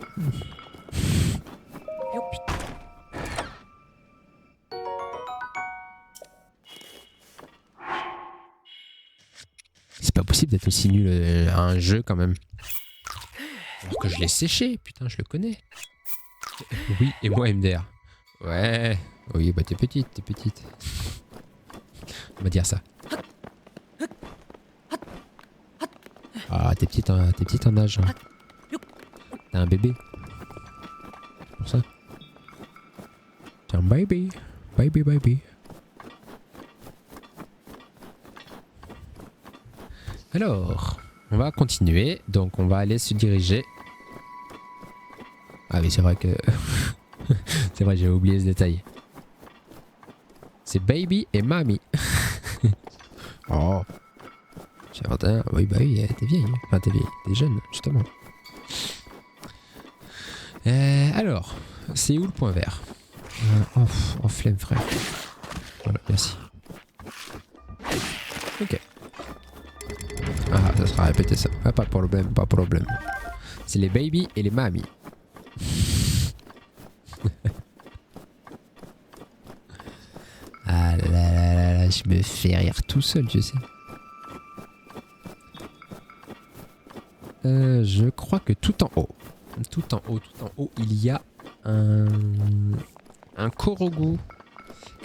C'est pas possible d'être aussi nul à un jeu quand même. Alors que je l'ai séché, putain, je le connais. Oui, et moi MDR. Ouais, oui, bah t'es petite, t'es petite. On va dire ça. Ah, t'es petite en âge. Hein. T'es un bébé. C'est pour ça. T'es un baby. Baby, baby. Alors, on va continuer. Donc, on va aller se diriger. Ah oui, c'est vrai que... c'est vrai, j'ai oublié ce détail. C'est baby et mamie. Oh. J'ai 21. Oui, bah oui, t'es vieille. Enfin, t'es vieille. T'es jeune, justement. Alors, c'est où le point vert? En flemme, frère. Voilà, merci. Ok. Ah, ça sera répété ça. Ah, pas de problème, pas de problème. C'est les baby et les mamies. Ah là là là là, je me fais rire tout seul, tu sais. Je crois que tout en haut, il y a un Korogu.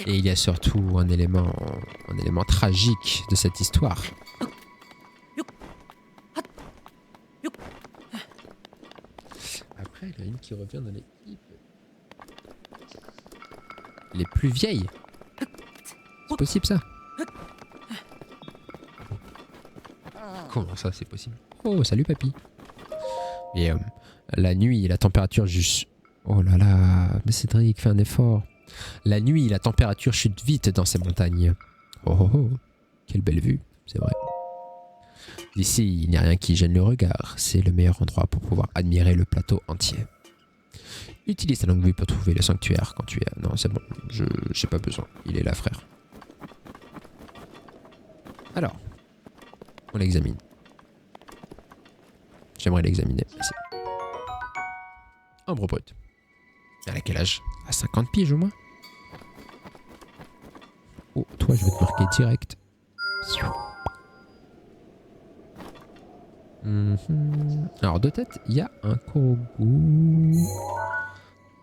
Et il y a surtout un élément tragique de cette histoire. Après, il y en a une qui revient dans l'équipe. Les plus vieilles. C'est possible ça? Comment ça c'est possible? Oh, salut papy. Et la nuit, la température juste... Oh là là, mais Cédric, fais un effort. La nuit, la température chute vite dans ces montagnes. Oh oh oh, quelle belle vue, c'est vrai. D'ici, il n'y a rien qui gêne le regard. C'est le meilleur endroit pour pouvoir admirer le plateau entier. Utilise ta longue vue pour trouver le sanctuaire quand tu es... Non, c'est bon, j'ai pas besoin. Il est là, frère. Alors, on l'examine. J'aimerais l'examiner. Merci. Ambre brut. Elle a quel âge? À 50 piges au moins? Oh, toi, je vais te marquer direct. Alors, de tête, il y a un Korogu.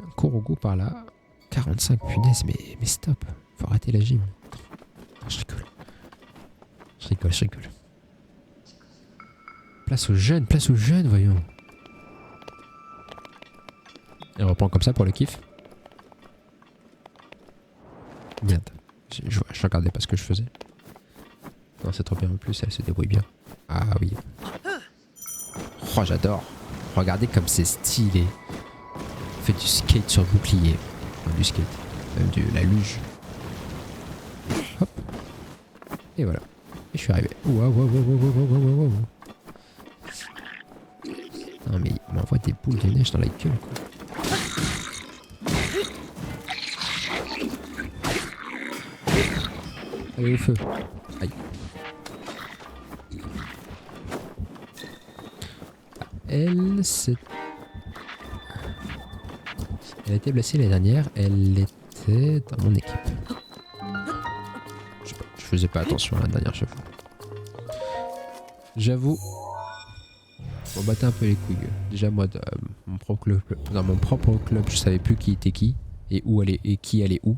Un Korogu par là. 45, punaise, mais stop. Faut arrêter la gym. Non, je rigole. Je rigole. Place aux jeunes, voyons. Et on reprend comme ça pour le kiff. Merde. Je regardais pas ce que je faisais. Non, c'est trop bien en plus, elle se débrouille bien. Ah oui. Oh, j'adore. Regardez comme c'est stylé. On fait du skate sur bouclier. Enfin, du skate. Même de la luge. Hop. Et voilà. Et je suis arrivé. Waouh, waouh, waouh, waouh, waouh, waouh, waouh. Non mais il m'envoie des boules de neige dans la gueule quoi. Allez au feu. Aïe. Elle s'est... Elle a été blessée l'année dernière. Elle était dans mon équipe. Je sais pas, je faisais pas attention à la dernière fois. J'avoue. On battait un peu les couilles. Déjà moi, dans mon propre club, je savais plus qui était qui et où allait et qui allait où.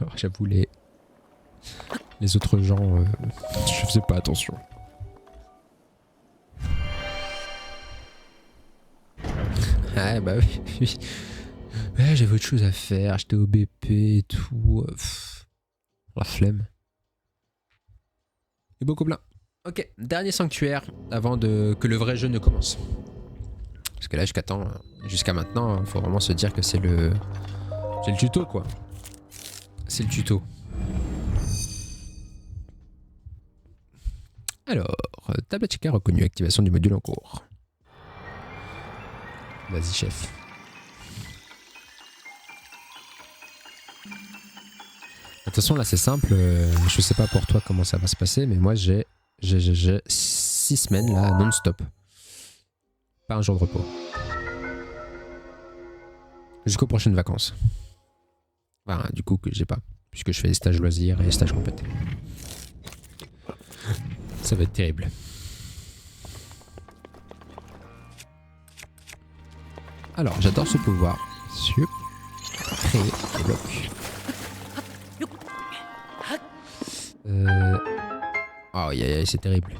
Alors j'avoue les autres gens, je faisais pas attention. Ah bah oui. Ouais, j'avais autre chose à faire. J'étais au BP et tout. La flemme. Et beaucoup plein. Ok, dernier sanctuaire avant que le vrai jeu ne commence. Parce que là, jusqu'à maintenant, il faut vraiment se dire que c'est le tuto, quoi. C'est le tuto. Alors, tablette checker reconnue, activation du module en cours. Vas-y, chef. De toute façon, là, c'est simple. Je sais pas pour toi comment ça va se passer, mais moi, j'ai 6 semaines là non-stop. Pas un jour de repos. Jusqu'aux prochaines vacances. Enfin, du coup, que j'ai pas. Puisque je fais des stages loisirs et des stages compétés. Ça va être terrible. Alors, j'adore ce pouvoir. Sur créer des blocs. Oh, c'est terrible.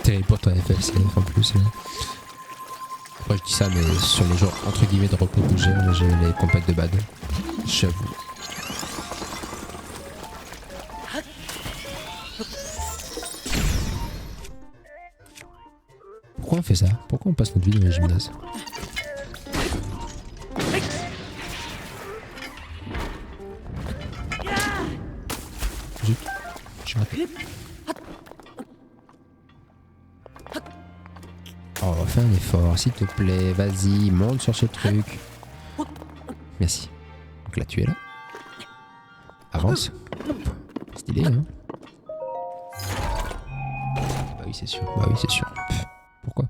Terrible pour toi, FF7 en plus. Après, je dis ça, mais sur les jours entre guillemets de repos que j'ai les compètes de bad. J'avoue. Pourquoi on fait ça? Pourquoi on passe notre vie dans les gymnases? Zut, j'ai raté. Oh, fais un effort, s'il te plaît. Vas-y, monte sur ce truc. Merci. Donc là, tu es là. Avance. Stylé, hein? Bah oui, c'est sûr. Bah oui, c'est sûr. Pourquoi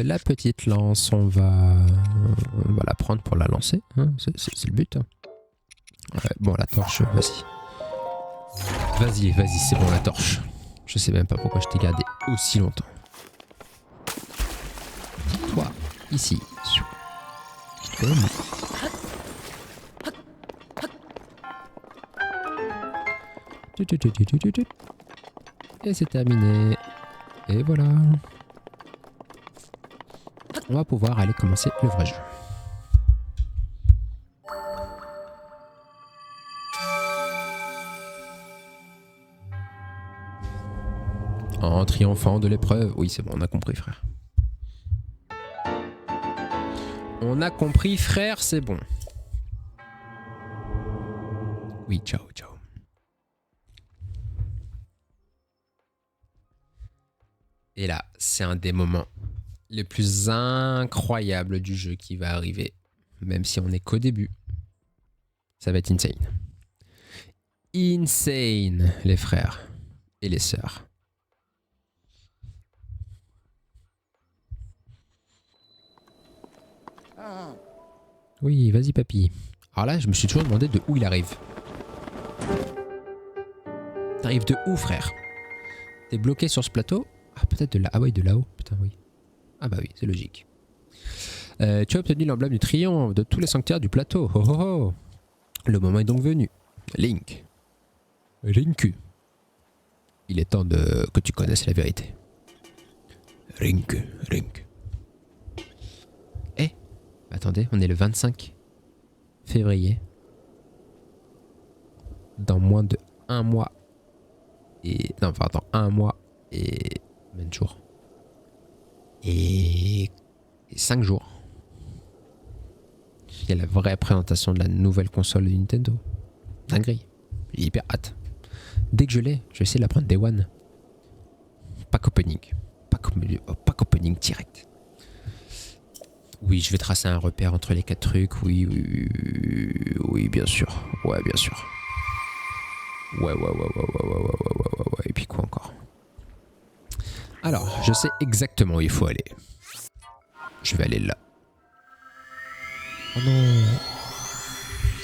la petite lance, on va la prendre pour la lancer. Hein, c'est le but. Ouais, bon, la torche, vas-y. Vas-y, c'est bon, la torche. Je sais même pas pourquoi je t'ai gardé aussi longtemps. Toi, ici. Et c'est terminé. Et voilà. On va pouvoir aller commencer le vrai jeu. En triomphant de l'épreuve. Oui, c'est bon, on a compris, frère. On a compris, frère, c'est bon. Oui, ciao. Et là, c'est un des moments les plus incroyables du jeu qui va arriver. Même si on n'est qu'au début. Ça va être insane. Insane, les frères et les sœurs. Oui, vas-y papy. Alors là, je me suis toujours demandé de où il arrive. T'arrives de où, frère? T'es bloqué sur ce plateau? Ah, peut-être de là. Ah oui, de là-haut. Putain, oui. Ah bah oui, c'est logique. Tu as obtenu l'emblème du triomphe de tous les sanctuaires du plateau. Oh oh oh. Le moment est donc venu. Link. Rinku. Il est temps que tu connaisses la vérité. Rink. Eh, attendez, on est le 25 février. dans moins de 1 mois. Non, pardon, 1 mois et même jour. Et 5 jours. Il y a la vraie présentation de la nouvelle console de Nintendo. Dinguerie. J'ai hyper hâte. Dès que je l'ai, je vais essayer de la prendre Day One. Pack opening. Pack opening direct. Oui, je vais tracer un repère entre les 4 trucs. Oui, bien sûr. Ouais, bien sûr. Ouais. Et puis quoi encore? Alors, je sais exactement où il faut aller. Je vais aller là. Oh non.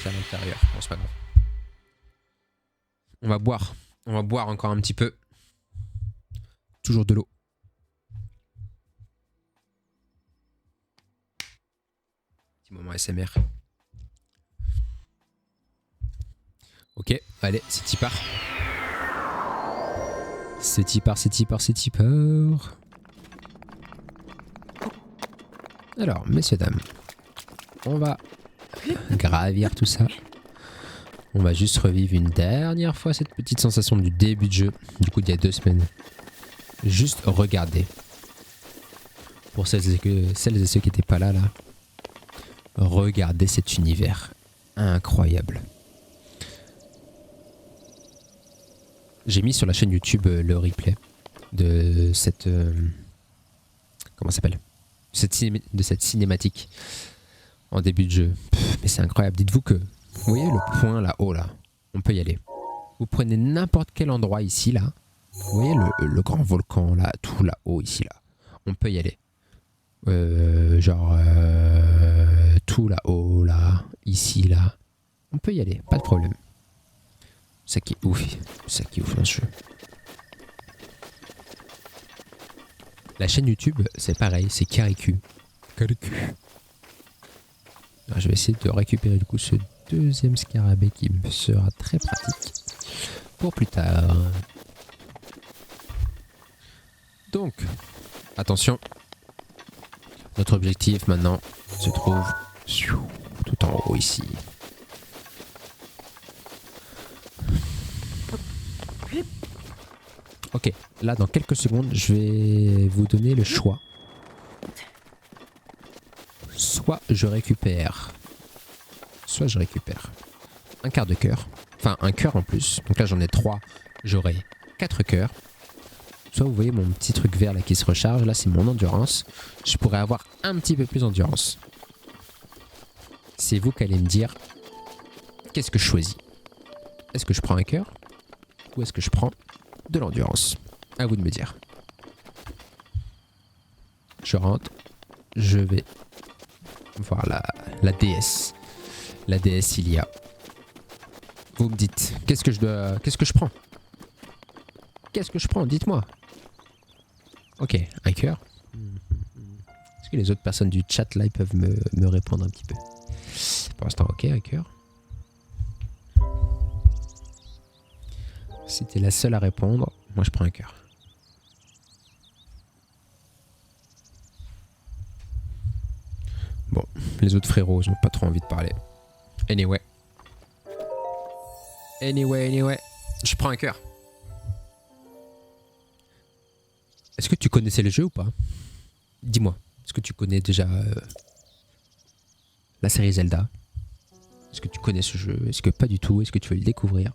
C'est à l'intérieur. Bon, c'est pas grave. On va boire. On va boire encore un petit peu. Toujours de l'eau. Petit moment SMR. Ok, allez, c'est y part. C'est y part. Alors, messieurs, dames, on va gravir tout ça. On va juste revivre une dernière fois cette petite sensation du début de jeu, du coup d'il y a 2 semaines. Juste regardez. Pour celles et ceux qui n'étaient pas là, regardez cet univers incroyable. J'ai mis sur la chaîne YouTube le replay de cette... comment ça s'appelle ? De cette cinématique en début de jeu. Mais c'est incroyable. Dites-vous que, vous voyez le point là-haut là, on peut y aller. Vous prenez n'importe quel endroit ici là. Vous voyez le grand volcan là, tout là-haut ici là. On peut y aller. Tout là-haut là, ici là. On peut y aller, pas de problème. Ça qui est ouf. Ça qui est ouf dans ce jeu. La chaîne YouTube, c'est pareil, c'est Kariku. Alors, je vais essayer de récupérer du coup ce 2e scarabée qui me sera très pratique pour plus tard. Donc, attention. Notre objectif maintenant se trouve tout en haut ici. Ok, là dans quelques secondes, je vais vous donner le choix. Soit je récupère un quart de cœur, enfin un cœur en plus. Donc là j'en ai 3, j'aurai 4 cœurs. Soit vous voyez mon petit truc vert là qui se recharge, là c'est mon endurance. Je pourrais avoir un petit peu plus d'endurance. C'est vous qui allez me dire qu'est-ce que je choisis. Est-ce que je prends un cœur ou est-ce que je prends de l'endurance? À vous de me dire. Je rentre, je vais voir la déesse. La déesse Ilia. Vous me dites, qu'est-ce que je prends? Qu'est-ce que je prends? Dites-moi. Ok, un cœur. Est-ce que les autres personnes du chat là ils peuvent me répondre un petit peu? Pour l'instant, ok, un cœur. Si t'es la seule à répondre, moi je prends un cœur. Bon, les autres frérots, ils n'ont pas trop envie de parler. Anyway, je prends un cœur. Est-ce que tu connaissais le jeu ou pas? Dis-moi, est-ce que tu connais déjà la série Zelda? Est-ce que tu connais ce jeu? Est-ce que pas du tout? Est-ce que tu veux le découvrir?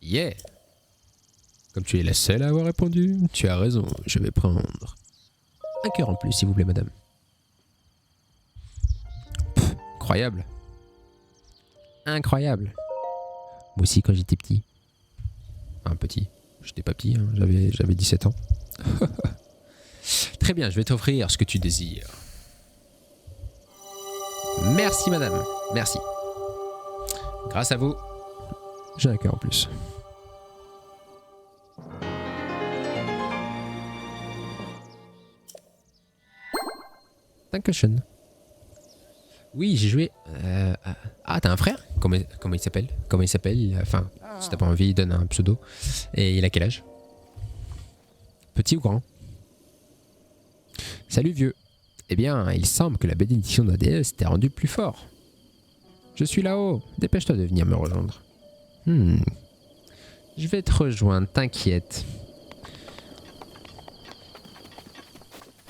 Yeah! Comme tu es la seule à avoir répondu, tu as raison, je vais prendre un cœur en plus, s'il vous plaît, madame. Pff, incroyable. Incroyable. Moi aussi, quand j'étais petit. Enfin, petit. J'étais pas petit, hein, j'avais 17 ans. Très bien, je vais t'offrir ce que tu désires. Merci, madame. Merci. Grâce à vous, j'ai un cœur en plus. Dankeschön. Oui, j'ai joué... Ah, t'as un frère? Comment il s'appelle? Comment il s'appelle? Enfin, si t'as pas envie, il donne un pseudo. Et il a quel âge? Petit ou grand? Salut vieux. Eh bien, il semble que la bénédiction de la déesse t'ait rendu plus fort. Je suis là-haut. Dépêche-toi de venir me rejoindre. Je vais te rejoindre, t'inquiète.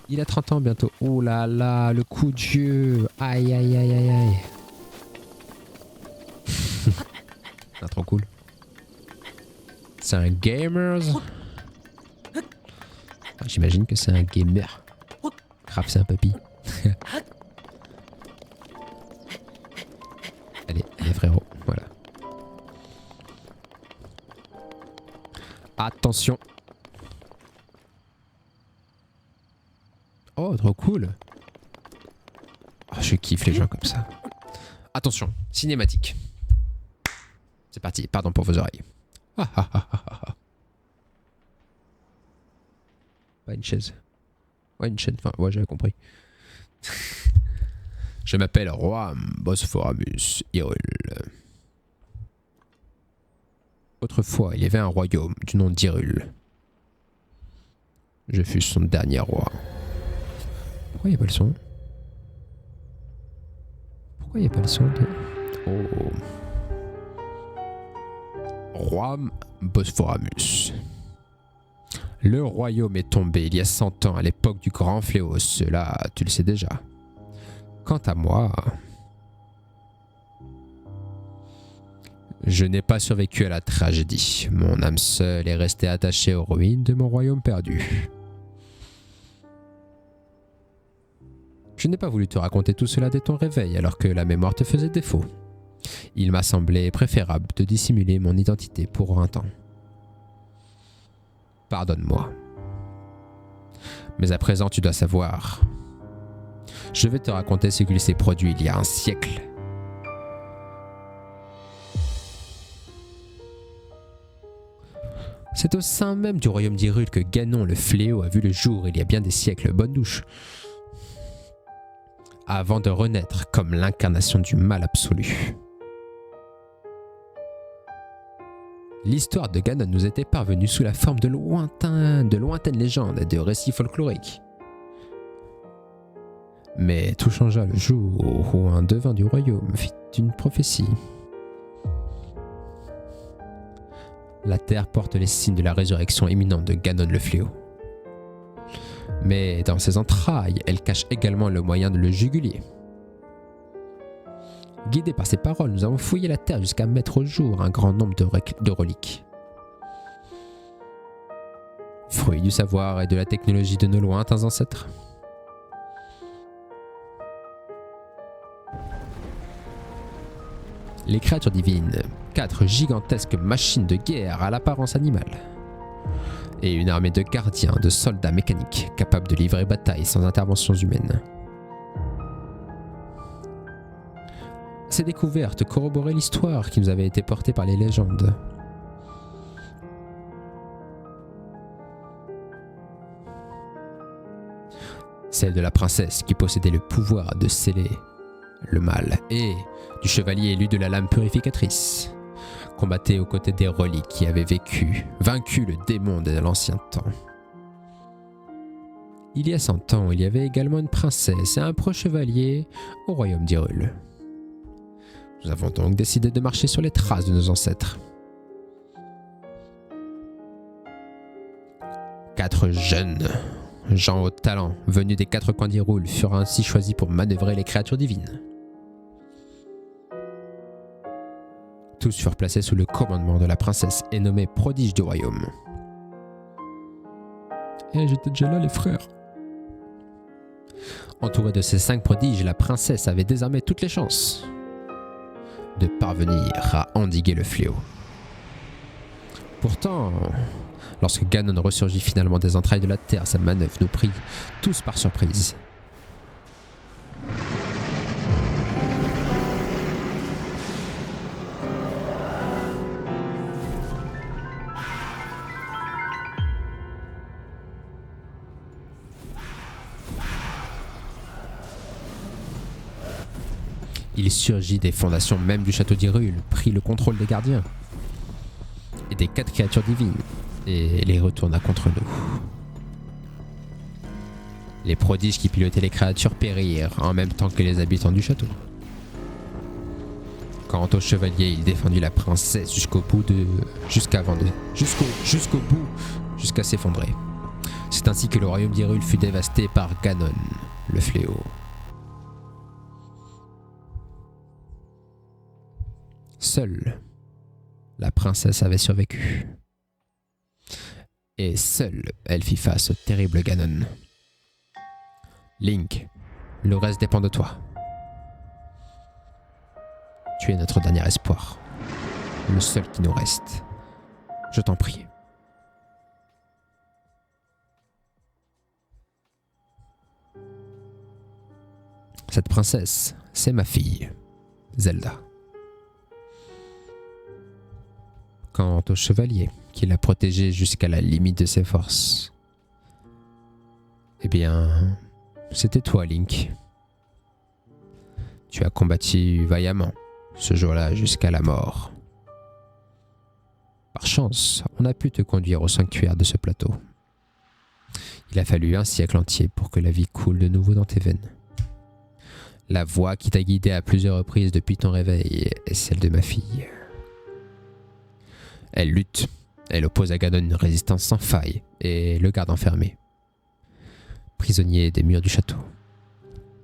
Il a 30 ans bientôt. Oh là là, le coup de vieux. Aïe aïe aïe aïe aïe. Ah, trop cool. C'est un gamer. Ah, j'imagine que c'est un gamer. Grave, c'est un papy. Allez, allez frérot, voilà. Attention. Oh, trop cool. Oh, je kiffe les gens comme ça. Attention, cinématique. C'est parti, pardon pour vos oreilles. Ah, ah, ah, ah, ah. Pas une chaise. Ouais, une chaîne, enfin, ouais, j'avais compris. Je m'appelle Roi Bosphoramus Hyrule. Autrefois, il y avait un royaume du nom d'Hyrule. Je fus son dernier roi. Pourquoi il n'y a pas le son? Pourquoi il n'y a pas le son de... Oh. Roi Bosphoramus. Le royaume est tombé il y a 100 ans à l'époque du grand fléau. Cela, tu le sais déjà. Quant à moi... Je n'ai pas survécu à la tragédie. Mon âme seule est restée attachée aux ruines de mon royaume perdu. Je n'ai pas voulu te raconter tout cela dès ton réveil alors que la mémoire te faisait défaut. Il m'a semblé préférable de dissimuler mon identité pour un temps. Pardonne-moi. Mais à présent tu dois savoir. Je vais te raconter ce qu'il s'est produit il y a un siècle. C'est au sein même du royaume d'Hyrule que Ganon le fléau a vu le jour il y a bien des siècles, bonne douche. Avant de renaître comme l'incarnation du mal absolu. L'histoire de Ganon nous était parvenue sous la forme de lointaines légendes et de récits folkloriques. Mais tout changea le jour où un devin du royaume fit une prophétie. La terre porte les signes de la résurrection imminente de Ganon le fléau. Mais dans ses entrailles, elle cache également le moyen de le juguler. Guidés par ces paroles, nous avons fouillé la terre jusqu'à mettre au jour un grand nombre de reliques. Fruits du savoir et de la technologie de nos lointains ancêtres. Les créatures divines, 4 gigantesques machines de guerre à l'apparence animale. Et une armée de gardiens, de soldats mécaniques capables de livrer bataille sans interventions humaines. Ces découvertes corroboraient l'histoire qui nous avait été portée par les légendes. Celle de la princesse qui possédait le pouvoir de sceller le mal et du chevalier élu de la lame purificatrice. Combattait aux côtés des reliques qui avaient vaincu le démon de l'ancien temps. Il y a 100 ans, il y avait également une princesse et un pro-chevalier au royaume d'Hyrule. Nous avons donc décidé de marcher sur les traces de nos ancêtres. 4 jeunes gens au talent venus des 4 coins d'Hyrule furent ainsi choisis pour manœuvrer les créatures divines. Tous furent placés sous le commandement de la princesse et nommés prodiges du royaume. Et j'étais déjà là, les frères. Entourée de ces 5 prodiges, la princesse avait désormais toutes les chances de parvenir à endiguer le fléau. Pourtant, lorsque Ganon ressurgit finalement des entrailles de la terre, sa manœuvre nous prit tous par surprise. Il surgit des fondations même du château d'Hyrule, prit le contrôle des gardiens et des 4 créatures divines et les retourna contre nous. Les prodiges qui pilotaient les créatures périrent en même temps que les habitants du château. Quant au chevalier, il défendit la princesse jusqu'au bout jusqu'à s'effondrer. C'est ainsi que le royaume d'Hyrule fut dévasté par Ganon, le fléau. Seule la princesse avait survécu. Et seule elle fit face au terrible Ganon. Link, le reste dépend de toi. Tu es notre dernier espoir. Le seul qui nous reste. Je t'en prie. Cette princesse, c'est ma fille, Zelda. Quant au chevalier, qui l'a protégée jusqu'à la limite de ses forces, eh bien, c'était toi, Link. Tu as combattu vaillamment ce jour-là jusqu'à la mort. Par chance, on a pu te conduire au sanctuaire de ce plateau. Il a fallu un siècle entier pour que la vie coule de nouveau dans tes veines. La voix qui t'a guidé à plusieurs reprises depuis ton réveil est celle de ma fille. Elle lutte, elle oppose à Ganon une résistance sans faille et le garde enfermé, prisonnier des murs du château.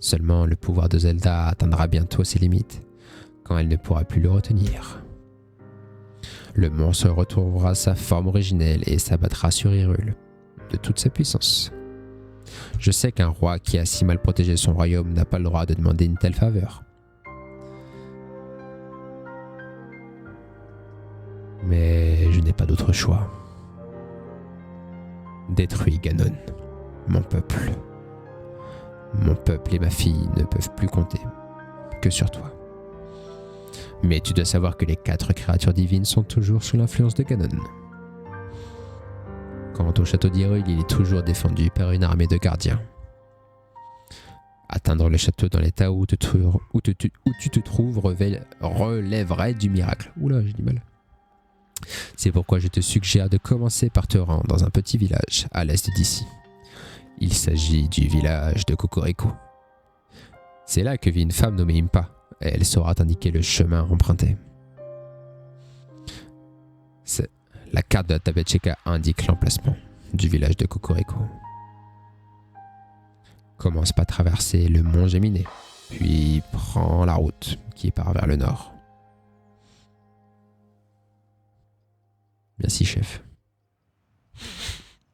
Seulement le pouvoir de Zelda atteindra bientôt ses limites, quand elle ne pourra plus le retenir. Le monstre retrouvera sa forme originelle et s'abattra sur Hyrule, de toute sa puissance. Je sais qu'un roi qui a si mal protégé son royaume n'a pas le droit de demander une telle faveur. Mais je n'ai pas d'autre choix. Détruis Ganon, mon peuple. Mon peuple et ma fille ne peuvent plus compter que sur toi. Mais tu dois savoir que les 4 créatures divines sont toujours sous l'influence de Ganon. Quant au château d'Hyrule, il est toujours défendu par une armée de gardiens. Atteindre le château dans l'état où tu te trouves relèverait du miracle. Oula, j'ai du mal. C'est pourquoi je te suggère de commencer par te rendre dans un petit village à l'est d'ici. Il s'agit du village de Kokoriko. C'est là que vit une femme nommée Impa, et elle saura t'indiquer le chemin à emprunter. La carte de la tablette Sheikah indique l'emplacement du village de Kokoriko. Commence par traverser le mont Géminé, puis prends la route qui part vers le nord. Merci, chef.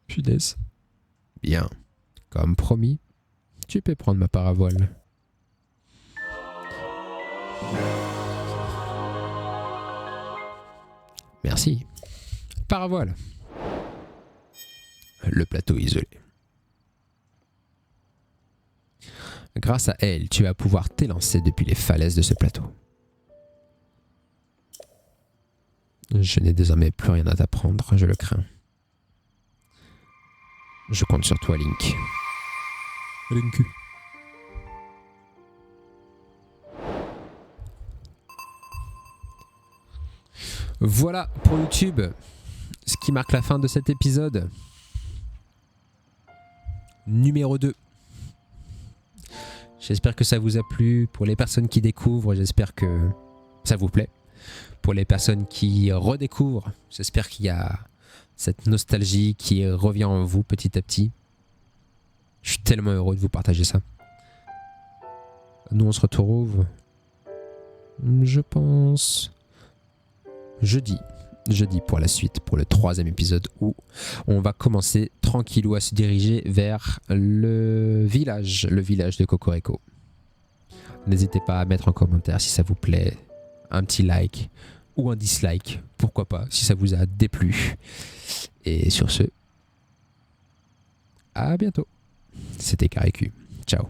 Punaise. Bien. Comme promis, tu peux prendre ma paravoile. Merci. Paravoile. Le plateau isolé. Grâce à elle, tu vas pouvoir t'élancer depuis les falaises de ce plateau. Je n'ai désormais plus rien à t'apprendre, je le crains. Je compte sur toi, Link. Link. Voilà pour YouTube, ce qui marque la fin de cet épisode numéro 2. J'espère que ça vous a plu. Pour les personnes qui découvrent, j'espère que ça vous plaît. Pour les personnes qui redécouvrent, j'espère qu'il y a cette nostalgie qui revient en vous petit à petit. Je suis tellement heureux de vous partager ça. Nous, on se retrouve, je pense, jeudi pour la suite, pour le 3e épisode où on va commencer tranquillou à se diriger vers le village de Kokoriko. N'hésitez pas à mettre en commentaire si ça vous plaît, un petit like ou un dislike, pourquoi pas, si ça vous a déplu. Et sur ce, à bientôt. C'était Kareku. Ciao.